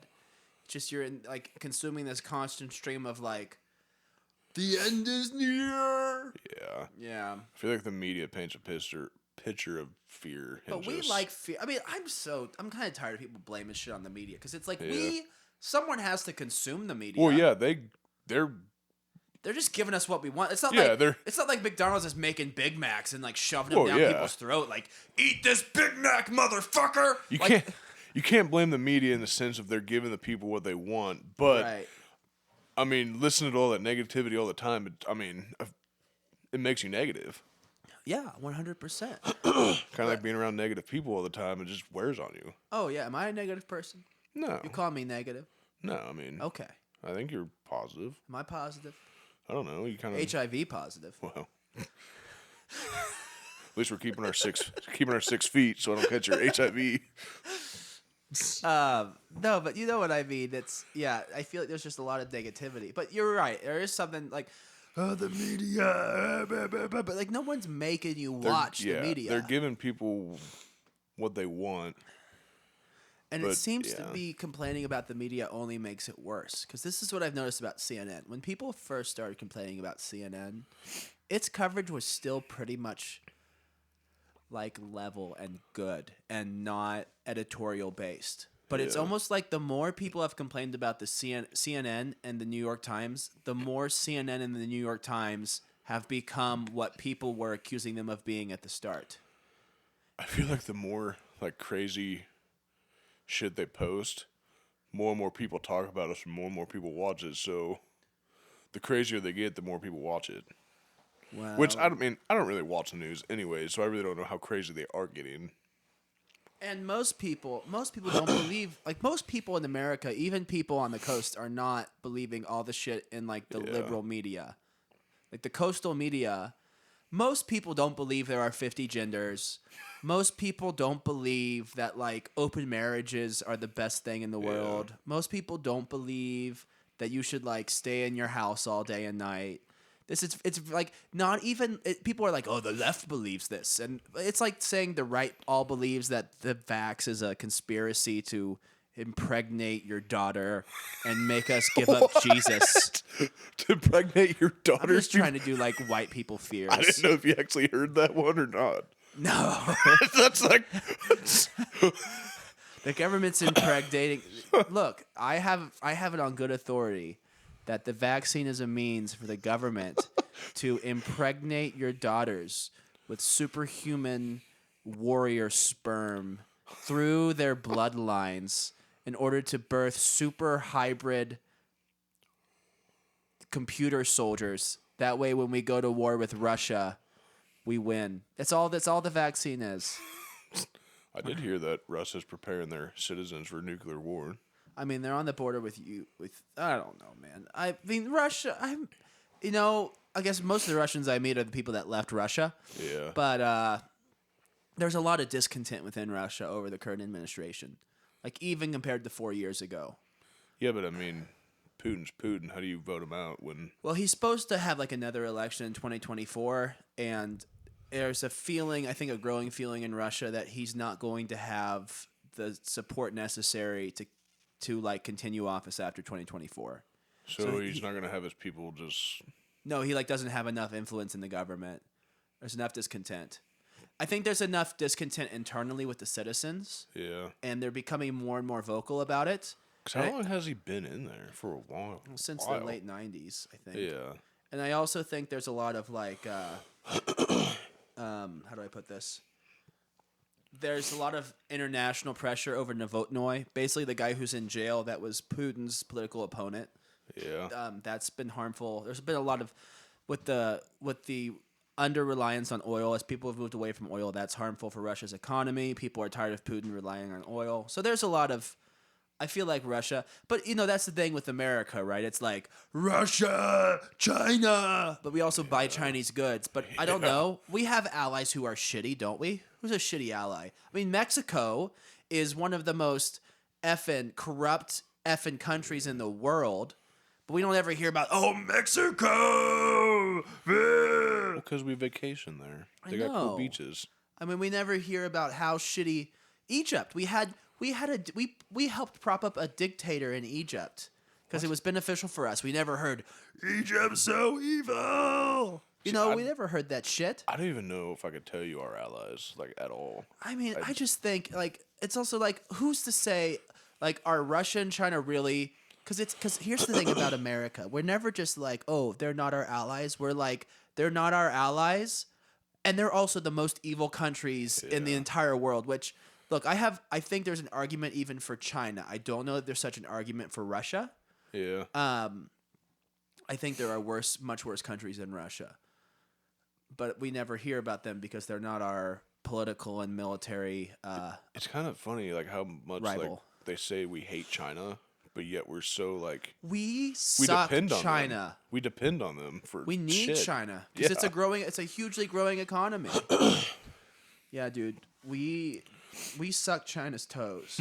It's just you're like consuming this constant stream of like, the end is near. yeah. Yeah. I feel like the media paints a picture of fear. And But we like fear. I mean, I'm kind of tired of people blaming shit on the media, because it's like Yeah. someone has to consume the media. Well, yeah, they're They're just giving us what we want. It's not it's not like McDonald's is making Big Macs and like shoving them Well, down yeah. people's throat. Like, eat this Big Mac, motherfucker. you can't blame the media in the sense of they're giving the people what they want, but Right. I mean, listening to all that negativity all the time, it makes you negative. Yeah, 100%. Kind of like being around negative people all the time. It just wears on you. Oh yeah, am I a negative person? No, You call me negative. no. I mean, Okay. I think you're positive. Am I positive? I don't know. You kind of HIV positive. well. At least we're keeping our 6 feet, so I don't catch your HIV. No, but you know what I mean. I feel like there's just a lot of negativity. But you're right. There is something like, the media, but like no one's making you watch the media. They're giving people what they want. And But, it seems to yeah. be complaining about the media only makes it worse. Because this is what I've noticed about CNN. When people first started complaining about CNN, its coverage was still pretty much like level and good and not editorial based. But it's Yeah. almost like the more people have complained about the CNN and the New York Times, the more CNN and the New York Times have become what people were accusing them of being at the start. I feel like the more like crazy shit they post, more and more people talk about us and more people watch it. So the crazier they get, the more people watch it. Well, Which I don't really watch the news anyway, so I really don't know how crazy they are getting. and most people don't believe, like most people in America, even people on the coast, are not believing all the shit in like the Yeah. liberal media, like the coastal media. Most people don't believe there are 50 genders. Most people don't believe that like open marriages are the best thing in the world. Most people don't believe that you should like stay in your house all day and night. It's like not even people are like, oh, the left believes this, and it's like saying the right all believes that the vax is a conspiracy to impregnate your daughter and make us give up Jesus. To impregnate your daughter. I'm just trying to do like white people fears. I didn't know if you actually heard that one or not. No, That's like the government's impregnating. Look, I have it on good authority that the vaccine is a means for the government to impregnate your daughters with superhuman warrior sperm through their bloodlines in order to birth super hybrid computer soldiers. That way, when we go to war with Russia, we win. That's all the vaccine is. I did hear that Russia's preparing their citizens for nuclear war. I mean, they're on the border with you. I don't know, man. I mean, Russia. I guess most of the Russians I meet are the people that left Russia. Yeah. But there's a lot of discontent within Russia over the current administration, like even compared to 4 years ago. Yeah, but I mean, Putin's Putin. How do you vote him out when? Well, he's supposed to have like another election in 2024, and there's a feeling, I think a growing feeling in Russia that he's not going to have the support necessary to like continue office after 2024. So he's not going to have his people just. No, he like doesn't have enough influence in the government. There's enough discontent. I think there's enough discontent internally with the citizens. Yeah. And they're becoming more and more vocal about it. Because how long has he been in there? For a while. Since the late 90s, I think. Yeah. And I also think there's a lot of like, how do I put this? There's a lot of international pressure over Novotnoy, basically the guy who's in jail that was Putin's political opponent. Yeah. That's been harmful. There's been a lot of with the under reliance on oil as people have moved away from oil. That's harmful for Russia's economy. People are tired of Putin relying on oil. So there's a lot of. I feel like Russia, but that's the thing with America, right? It's like Russia, China, but we also buy Chinese goods. But I don't know. We have allies who are shitty, don't we? Who's a shitty ally? I mean, Mexico is one of the most effing corrupt effing countries in the world, but we don't ever hear about Mexico. Because we vacation there. They got cool beaches. I mean, we never hear about how shitty Egypt. We helped prop up a dictator in Egypt because it was beneficial for us. We never heard Egypt's so evil. We never heard that shit. I don't even know if I could tell you our allies like at all. I mean, I just think like it's also like who's to say like are Russia and China really? Because here's the thing about America, we're never just like, oh, they're not our allies. We're like, they're not our allies, and they're also the most evil countries in the entire world. Which, look, I think there's an argument even for China. I don't know that there's such an argument for Russia. Yeah. I think there are much worse countries than Russia, but we never hear about them because they're not our political and military. It's kind of funny, like how much rival. like they say we hate China. But yet we're so like we depend on China. Them. We depend on them for. We need shit. China because it's a hugely growing economy. Yeah, dude, we suck China's toes.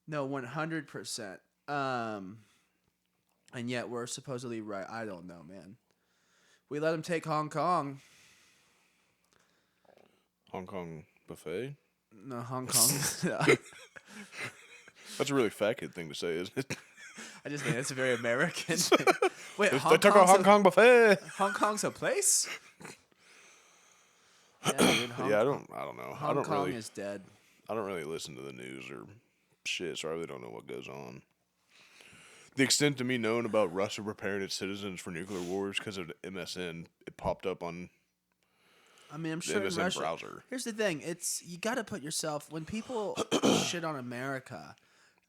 No, 100%. And yet we're supposedly right. I don't know, man. We let them take Hong Kong. Hong Kong buffet. No, Hong Kong. That's a really fat kid thing to say, isn't it? I just mean it's a very American. Wait, they took a Hong Kong buffet. Hong Kong's a place? Yeah, dude, I don't know. Hong Kong is dead. I don't really listen to the news or shit, so I really don't know what goes on. The extent to me knowing about Russia preparing its citizens for nuclear wars because of MSN, it popped up on. I mean, I'm sure the in MSN Russia. browser. Here's the thing: you got to put yourself when people shit on America,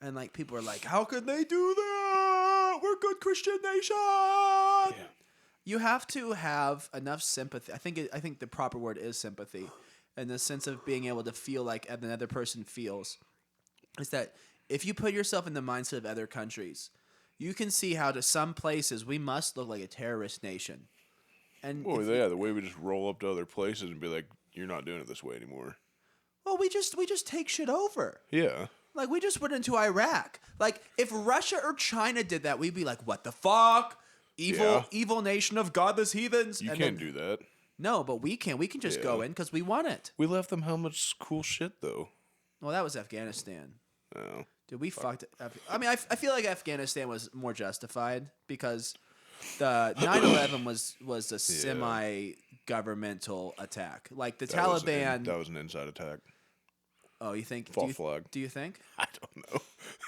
and like people are like, "How could they do that? We're a good Christian nation." Yeah. You have to have enough sympathy. I think the proper word is sympathy, in the sense of being able to feel like another person feels. Is that if you put yourself in the mindset of other countries, you can see how to some places we must look like a terrorist nation. And the way we just roll up to other places and be like, "You're not doing it this way anymore." Well, we just take shit over. Yeah. Like we just went into Iraq. Like if Russia or China did that, we'd be like, "What the fuck? evil nation of godless heathens. You can't do that. No, but we can. We can just go in because we won it. We left them how much cool shit, though. Well, that was Afghanistan. Oh. Dude, we fucked. I mean, I feel like Afghanistan was more justified because the 9/11 was a semi-governmental attack. Like the Taliban. That was an inside attack. Oh, you think? False flag. Do you think? I don't know.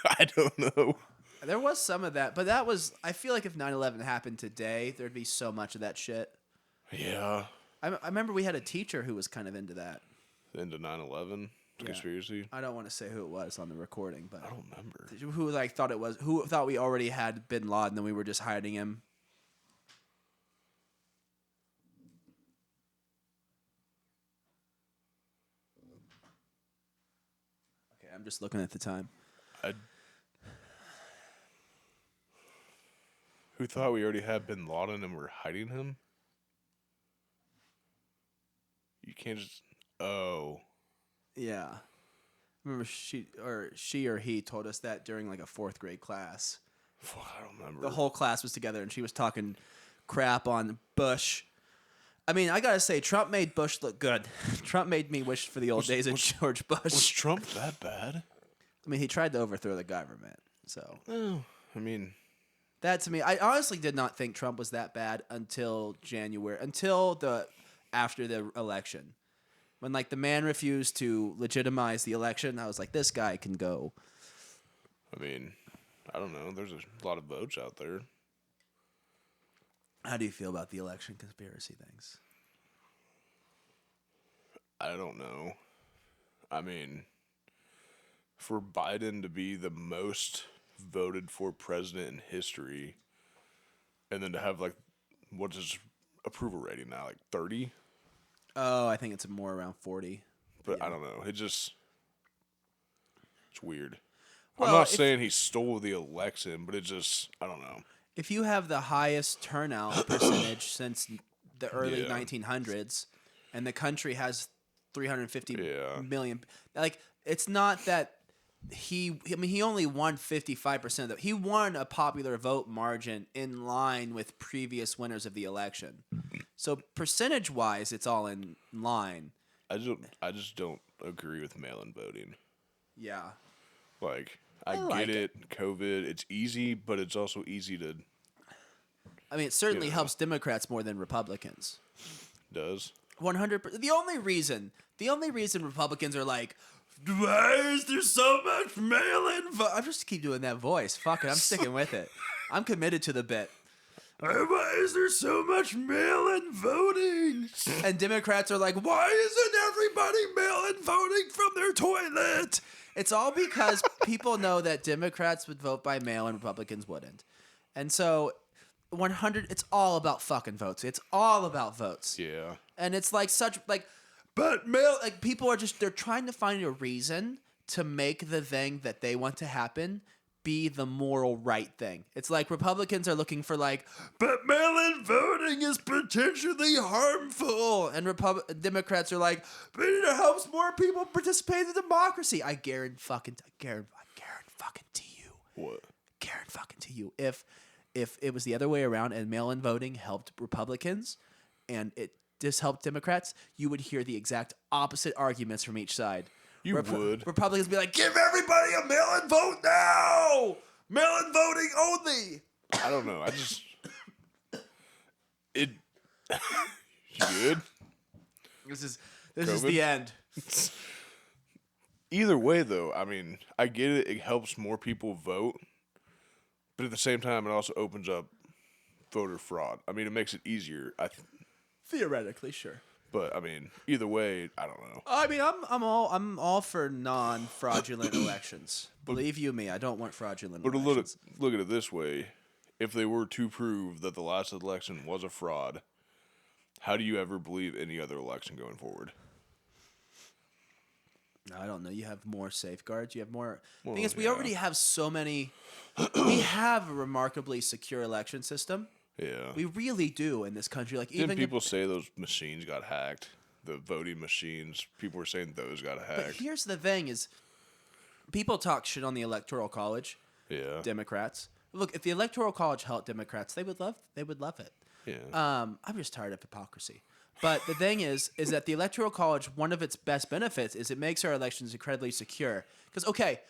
I don't know. There was some of that, but that was. I feel like if 9/11 happened today, there'd be so much of that shit. Yeah. I remember we had a teacher who was kind of into that. Into 9/11 conspiracy. I don't want to say who it was on the recording, but I don't remember. who thought we already had Bin Laden and we were just hiding him. Okay, I'm just looking at the time. Who thought we already had Bin Laden and we're hiding him? You can't just. Oh. Yeah. Remember she or he told us that during like a 4th grade class. I don't remember. The whole class was together and she was talking crap on Bush. I mean, I gotta say, Trump made Bush look good. Trump made me wish for the old days of George Bush. Was Trump that bad? I mean, he tried to overthrow the government. So, I mean, that to me, I honestly did not think Trump was that bad until January, after the election. When like the man refused to legitimize the election, I was like, this guy can go. I mean, I don't know. There's a lot of votes out there. How do you feel about the election conspiracy things? I don't know. I mean, for Biden to be the most voted for president in history, and then to have like, what's his approval rating now? Like 30? Oh, I think it's more around 40. But yeah. I don't know. It's weird. Well, I'm not saying he stole the election, but I don't know. If you have the highest turnout percentage since the early 1900s, and the country has 350 million, like it's not that he only won 55% of it. He won a popular vote margin in line with previous winners of the election. So percentage-wise, it's all in line. I just don't agree with mail-in voting. Yeah. Like, I get it. COVID, it's easy, but it's also easy to. I mean, it certainly helps Democrats more than Republicans. Does 100%. The only reason Republicans are like, why is there so much mail-in vote? I just keep doing that voice. Fuck it, I'm sticking with it. I'm committed to the bit. Why is there so much mail-in voting? And Democrats are like, why isn't everybody mail-in voting from their toilet? It's all because people know that Democrats would vote by mail and Republicans wouldn't. And so it's all about fucking votes. It's all about votes. Yeah. And it's like people are they're trying to find a reason to make the thing that they want to happen be the moral right thing. It's like Republicans are looking for but mail-in voting is potentially harmful, and Democrats are like, but it helps more people participate in democracy. I guarantee fucking to you. What? Guarantee fucking to you. If it was the other way around and mail-in voting helped Republicans and it just helped Democrats, you would hear the exact opposite arguments from each side. You would. Republicans be like, give everybody a mail-in vote now! Mail-in voting only! I don't know. You good? This is the end. Either way, though, I mean, I get it. It helps more people vote. But at the same time, it also opens up voter fraud. I mean, it makes it easier. Theoretically, sure. But I mean, either way, I don't know. I mean, I'm all for non-fraudulent elections. Believe you me, I don't want fraudulent elections. But look at it this way: if they were to prove that the last election was a fraud, how do you ever believe any other election going forward? I don't know. You have more safeguards. You have more. Well, thing is, we already have so many. We have a remarkably secure election system. Yeah, we really do in this country. Like, didn't people say those machines got hacked? The voting machines. People were saying those got hacked. But here's the thing: is people talk shit on the Electoral College. Yeah, Democrats. Look, if the Electoral College helped Democrats, they would love it. Yeah. I'm just tired of hypocrisy. But the thing is that the Electoral College, one of its best benefits is it makes our elections incredibly secure. Because, okay,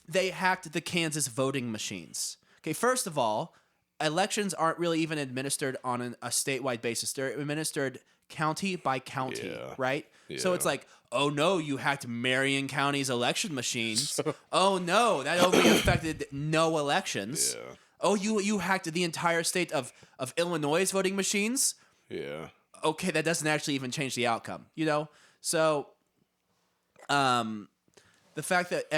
they hacked the Kansas voting machines. Okay, first of all, elections aren't really even administered on a statewide basis. They're administered county by county, Yeah. right? So it's Yeah. like, oh no, you hacked Marion County's election machines. Oh no, that only affected no elections. Yeah. Oh, you hacked the entire state of Illinois' voting machines. Yeah. Okay, that doesn't actually even change the outcome, you know? So, the fact that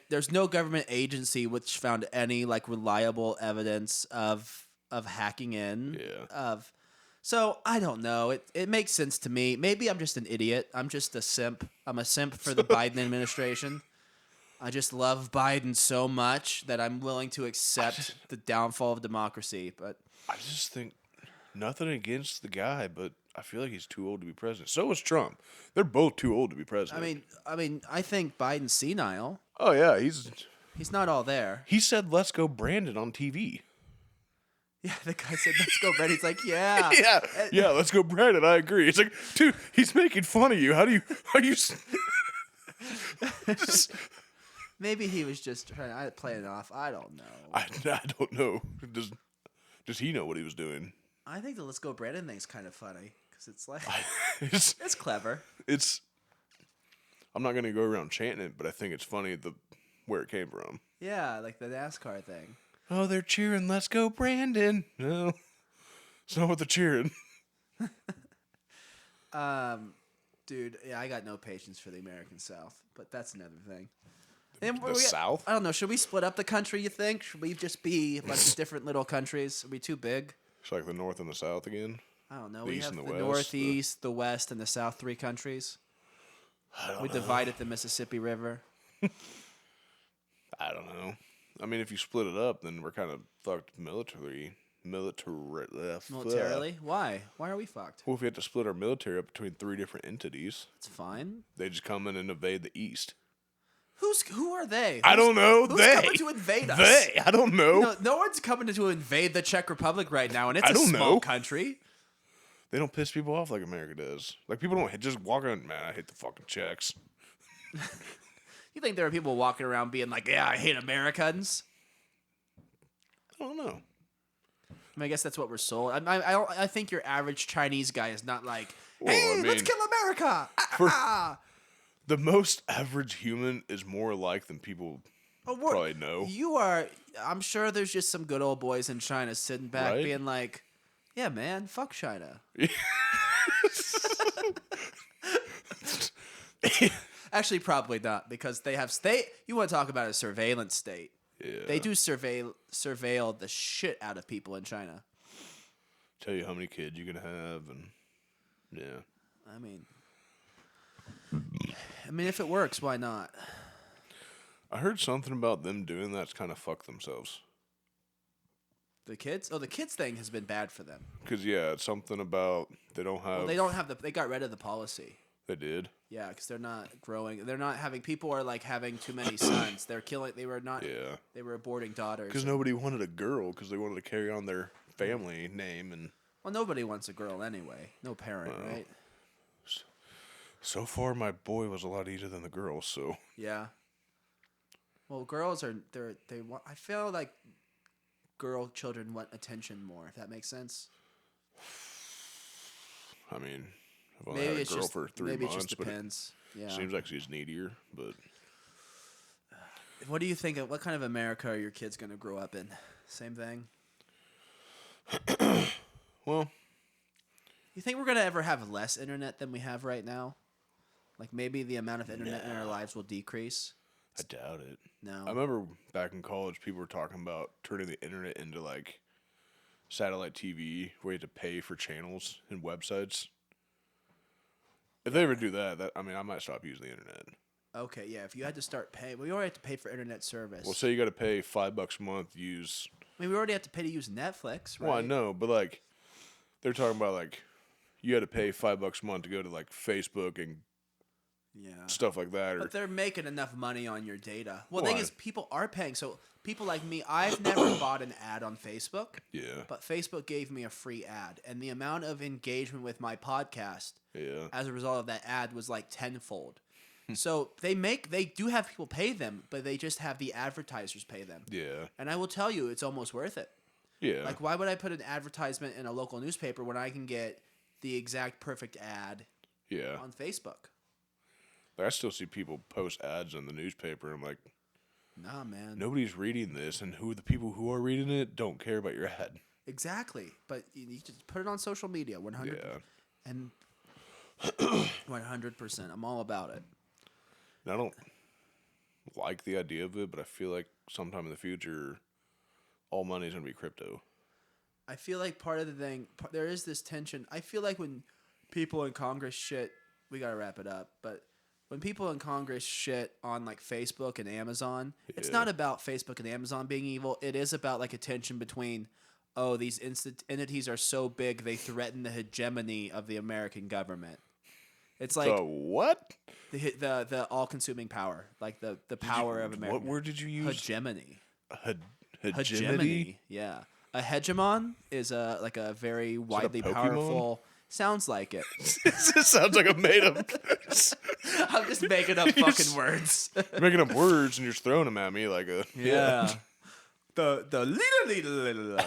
there's no government agency which found any like reliable evidence of hacking in. Yeah. So I don't know. It makes sense to me. Maybe I'm just an idiot. I'm just a simp. I'm a simp for the Biden administration. I just love Biden so much that I'm willing to accept the downfall of democracy. But I just think nothing against the guy, but I feel like he's too old to be president. So is Trump. They're both too old to be president. I think Biden's senile. Oh yeah, He's not all there. he said let's go Brandon on TV. Yeah, the guy said, "Let's go, Brett." He's like, "Yeah, Yeah, let's go Brandon. I agree. It's like, dude, he's making fun of you. How do you Maybe he was just trying to play it off. I don't know. I don't know. Does he know what he was doing? I think the "Let's Go Brandon" thing's kind of funny because it's like It's it's clever. I'm not gonna go around chanting it, but I think it's funny where it came from. Yeah, like the NASCAR thing. Oh, they're cheering, let's go, Brandon. No, it's not what they're cheering. Dude, yeah, I got no patience for the American South, but that's another thing. And The South? I don't know. Should we split up the country, you think? Should we just be a bunch of different little countries? Are we too big? It's like the North and the South again. I don't know. The We East have and the the West, Northeast, the West, and the South, 3 countries. We divided the Mississippi River. I don't know. I mean, if you split it up, then we're kind of fucked militarily. Militarily? Why? Why are we fucked? Well, if we had to split our military up between 3 different entities, It's fine. they just come in and invade the East. Who are they? I don't know. Who's They. coming to invade us? They. I don't know. No one's coming to invade the Czech Republic right now, and it's I a don't small know. country. They don't piss people off like America does. Like, people don't just walk around, man, I hate the fucking Czechs. You think there are people walking around being like, "Yeah, I hate Americans"? I don't know. I mean, I guess that's what we're sold. I think your average Chinese guy is not like, Well, "Hey, I let's mean, kill America." for- Ah. The most average human is more alike than people Oh, probably know. You are. I'm sure there's just some good old boys in China sitting back, Right? being like, "Yeah, man, fuck China." Actually, probably not, because they have state. You want to talk about a surveillance state? Yeah. They do surveil the shit out of people in China. Tell you how many kids you can have, and yeah. I mean, if it works, why not? I heard something about them doing that's kind of fuck themselves. The kids? Oh, the kids thing has been bad for them. Because, yeah, it's something about they don't have... Well, they don't have they got rid of the policy. They did? Yeah, because they're not growing. They're not having. People are like having too many sons. They're killing. They were not. Yeah. They were aborting daughters. Because nobody wanted a girl because they wanted to carry on their family name. And Well, nobody wants a girl anyway. No parent, right? so far, my boy was a lot easier than the girl, so... Yeah. Well, girls are. They want. I feel like children want attention more. If that makes sense. I mean, I've only had a girl for 3 maybe months, it just depends. Yeah. but it seems like she's needier, but... What do you think of what kind of America are your kids going to grow up in? Same thing. Well... You think we're going to ever have less internet than we have right now? Like maybe the amount of internet in our lives will decrease? I doubt it. No. I remember back in college, people were talking about turning the internet into, like, satellite TV, where you had to pay for channels and websites. If they ever do that, I might stop using the internet. Okay, yeah. If you had to start paying, we already have to pay for internet service. Well, say you got to pay $5 a month, use... I mean, we already have to pay to use Netflix, right? Well, I know, but, like, they're talking about, like, you had to pay $5 a month to go to, like, Facebook and Yeah. stuff like that. Or But they're making enough money on your data. Well, the Why? thing is, people are paying. So people like me, I've never bought an ad on Facebook. yeah, But Facebook gave me a free ad, and the amount of engagement with my podcast yeah, as a result of that ad was like tenfold. So they do have people pay them, but they just have the advertisers pay them. yeah, And I will tell you, it's almost worth it. yeah. Like, why would I put an advertisement in a local newspaper when I can get the exact perfect ad Yeah. on Facebook? But I still see people post ads in the newspaper. And I'm like, Nah, man. nobody's reading this, and the people who are reading it don't care about your ad. Exactly. But you just put it on social media, 100. Yeah. And 100%. I'm all about it. And I don't like the idea of it, but I feel like sometime in the future, all money is going to be crypto. I feel like part of the thing, there is this tension. I feel like when people in Congress shit, we got to wrap it up, but when people in Congress shit on like Facebook and Amazon, it's Yeah. not about Facebook and Amazon being evil. It is about like a tension between, oh, these entities are so big they threaten the hegemony of the American government. It's like The what? the all-consuming power, like the power of America. What word did you use? Hegemony. Hegemony? Yeah. A hegemon is a very widely Pokemon? powerful. Sounds like it. This sounds like a made up. I'm just making up fucking words. You're making up words and you're just throwing them at me like a. Yeah. the leader.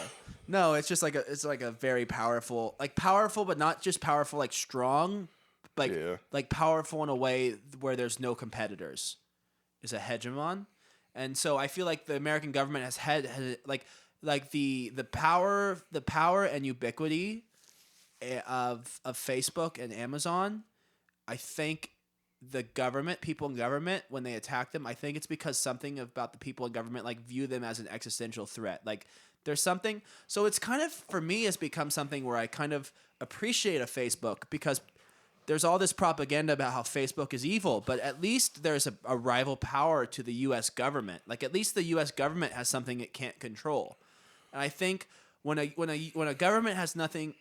No, it's just like a very powerful, but not just powerful, like strong, Yeah. like powerful in a way where there's no competitors. Is a hegemon, and so I feel like the American government has had like the power and ubiquity of Facebook and Amazon. I think the government, people in government, when they attack them, I think it's because something about the people in government like view them as an existential threat. Like there's something. So it's kind of, for me, has become something where I kind of appreciate a Facebook because there's all this propaganda about how Facebook is evil, but at least there's a rival power to the U.S. government. Like at least the U.S. government has something it can't control. And I think when a government has nothing,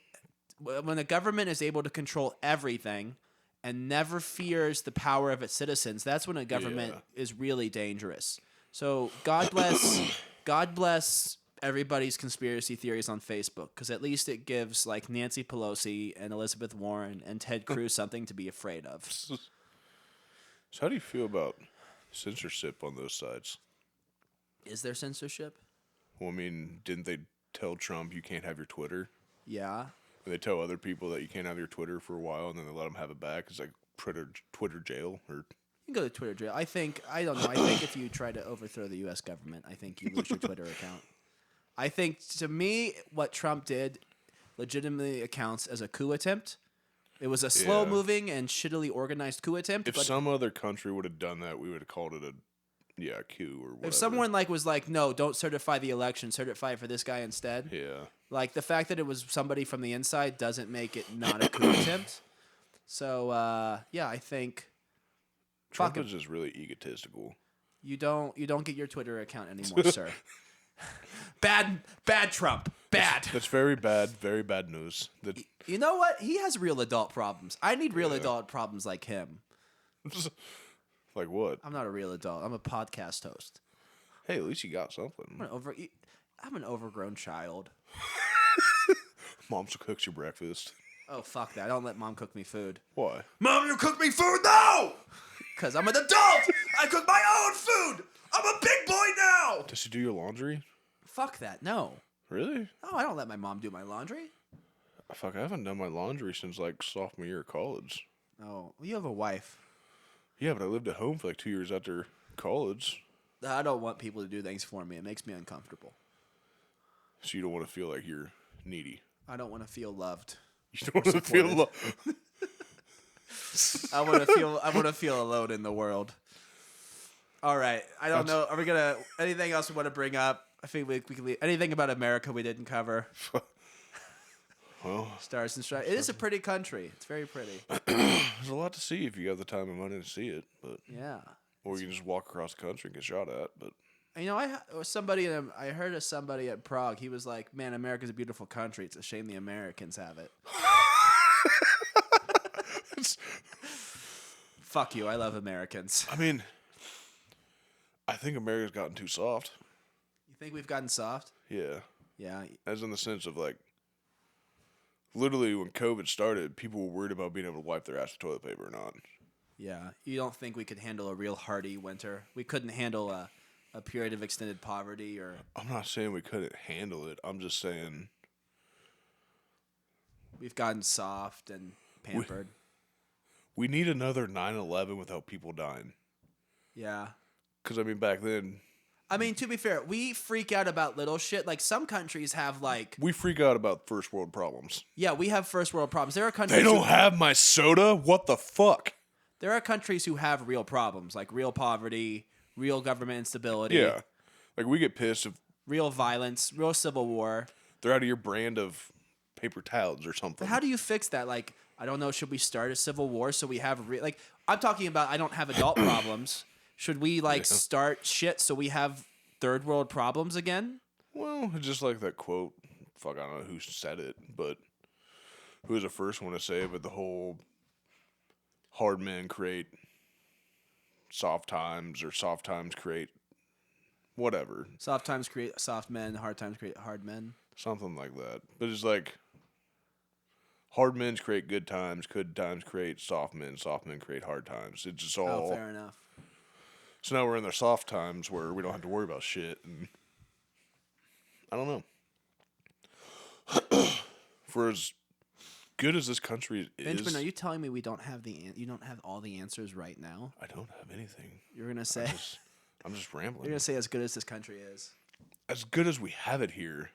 when a government is able to control everything and never fears the power of its citizens, that's when a government is really dangerous. So God bless everybody's conspiracy theories on Facebook, because at least it gives like Nancy Pelosi and Elizabeth Warren and Ted Cruz something to be afraid of. So how do you feel about censorship on those sites? Is there censorship? Well, I mean, didn't they tell Trump you can't have your Twitter? Yeah. And they tell other people that you can't have your Twitter for a while, and then they let them have it back. It's like Twitter jail, or You can go to Twitter jail. I don't know. I think if you try to overthrow the U.S. government, I think you lose your Twitter account. I think, to me, what Trump did legitimately accounts as a coup attempt. It was a slow-moving and shittily organized coup attempt. if some other country would have done that, we would have called it a coup or whatever. If someone was like, no, don't certify the election, certify it for this guy instead. Yeah. Like, the fact that it was somebody from the inside doesn't make it not a coup attempt. So, I think Trump is just really egotistical. you don't get your Twitter account anymore, sir. Bad Trump. Bad. That's very bad news. You know what? He has real adult problems. I need real adult problems like him. Like what? I'm not a real adult. I'm a podcast host. Hey, at least you got something. I'm an overgrown child. Mom still cooks you breakfast. Oh, fuck that. I don't let mom cook me food. Why? Mom, you cook me food now! Because I'm an adult! I cook my own food! I'm a big boy now! Does she do your laundry? Fuck that. No. Really? No, I don't let my mom do my laundry. Fuck, I haven't done my laundry since like sophomore year of college. Oh, well, you have a wife. Yeah, but I lived at home for like 2 years after college. I don't want people to do things for me. It makes me uncomfortable. So you don't want to feel like you're needy. I don't want to feel loved. You don't want to feel I want to feel alone in the world. All right. I don't know. Are we gonna anything else we want to bring up? I think we can leave. Anything about America we didn't cover. Well, Stars and Stripes. It is a pretty country. It's very pretty. there's a lot to see if you have the time and money to see it, but Yeah. or you can just walk across the country and get shot at. But You know, I heard of somebody at Prague. He was like, "Man, America's a beautiful country. It's a shame the Americans have it." Fuck you. I love Americans. I mean, I think America's gotten too soft. You think we've gotten soft? Yeah. Yeah. As in the sense of, like, literally when COVID started, people were worried about being able to wipe their ass with toilet paper or not. Yeah. You don't think we could handle a real hardy winter? We couldn't handle a period of extended poverty or... I'm not saying we couldn't handle it. I'm just saying... We've gotten soft and pampered. We need another 9/11 without people dying. Yeah. Because, I mean, back then... I mean, to be fair, we freak out about little shit. Like, some countries have, like... We freak out about first world problems. Yeah, we have first world problems. There are countries... They don't have my soda? What the fuck? There are countries who have real problems, like real poverty, real government instability. Yeah. Like, we get pissed if Real violence, real civil war. they're out of your brand of paper towels or something. But how do you fix that? Like, I don't know, should we start a civil war so we have... like, I'm talking about I don't have adult problems. Should we, like, start shit so we have third world problems again? Well, it's just like that quote. Fuck, I don't know who said it, but who was the first one to say it? But the whole hard men create soft times, or soft times create whatever. Soft times create soft men, hard times create hard men. Something like that. But it's like hard men create good times create soft men create hard times. It's just all... Oh, fair enough. So now we're in the soft times where we don't have to worry about shit, and I don't know. For as good as this country is, Benjamin, are you telling me we don't have you don't have all the answers right now? I don't have anything. You're gonna say I'm just rambling. you're gonna say as good as this country is. As good as we have it here,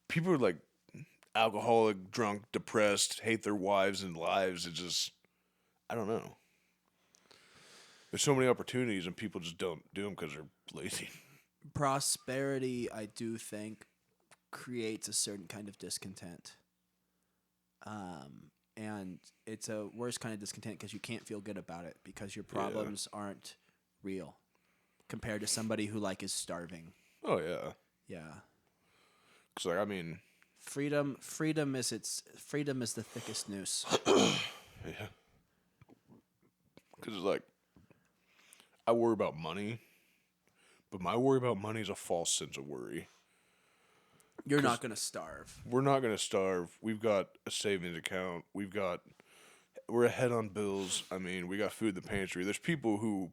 people are like alcoholic, drunk, depressed, hate their wives and lives. It's just, I don't know. There's so many opportunities, and people just don't do them because they're lazy. Prosperity, I do think, creates a certain kind of discontent. And it's a worse kind of discontent because you can't feel good about it because your problems aren't real compared to somebody who, like, is starving. Oh, yeah. Yeah. Because, like, I mean... Freedom is the thickest noose. Yeah. Because it's like, I worry about money, but my worry about money is a false sense of worry. You're not going to starve. We're not going to starve. We've got a savings account. We're ahead on bills. I mean, we got food in the pantry. There's people who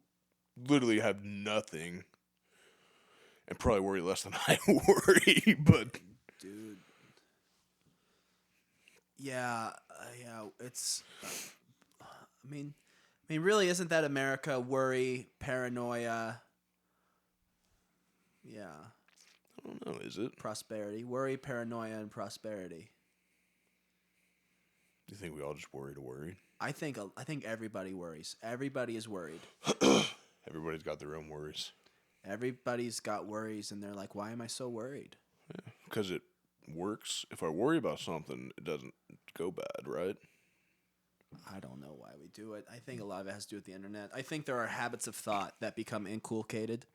literally have nothing and probably worry less than I worry, but... Dude. Yeah, it's... I mean, really, isn't that America? Worry, paranoia. Yeah. I don't know, is it? Prosperity. Worry, paranoia, and prosperity. Do you think we all just worry to worry? I think everybody worries. Everybody is worried. Everybody's got their own worries. Everybody's got worries, and they're like, why am I so worried? Yeah, because it works. If I worry about something, it doesn't go bad, right? I don't know why we do it. I think a lot of it has to do with the internet. I think there are habits of thought that become inculcated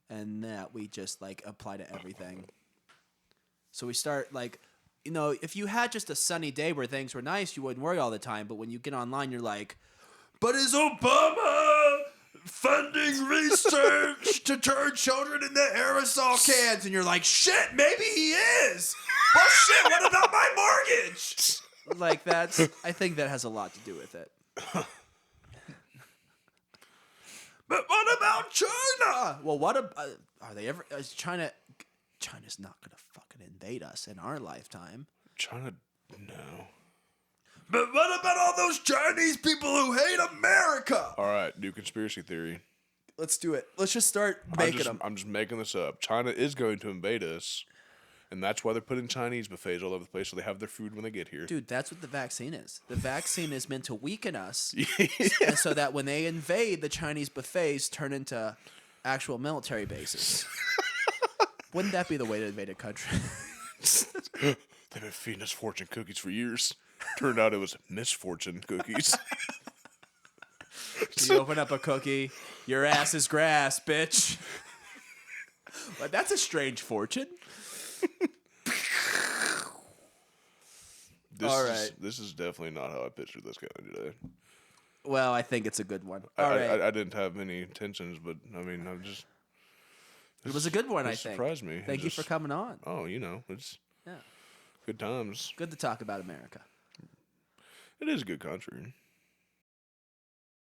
and that we just, like, apply to everything. So we start, like, you know, if you had just a sunny day where things were nice, you wouldn't worry all the time. But when you get online, you're like, but is Obama funding research to turn children into aerosol cans? And you're like, shit, maybe he is. Well, shit, what about my mortgage? Like, I think that has a lot to do with it. But what about China? Well, are they ever, China's not going to fucking invade us in our lifetime. China, no. But what about all those Chinese people who hate America? All right, new conspiracy theory. Let's do it. Let's just start making them. I'm just making this up. China is going to invade us, and that's why they're putting Chinese buffets all over the place so they have their food when they get here. Dude, that's what the vaccine is. The vaccine is meant to weaken us and so that when they invade, the Chinese buffets turn into actual military bases. Wouldn't that be the way to invade a country? They've been feeding us fortune cookies for years. Turned out it was misfortune cookies. You open up a cookie, your ass is grass, bitch. But that's a strange fortune. All right. This is definitely not how I pictured this guy today. Well, I think it's a good one. I, All right. I didn't have any intentions, but I mean, I'm just. It was a good one, It I think. surprised me. Thank you for coming on. Oh, it's Yeah. good times. Good to talk about America. It is a good country.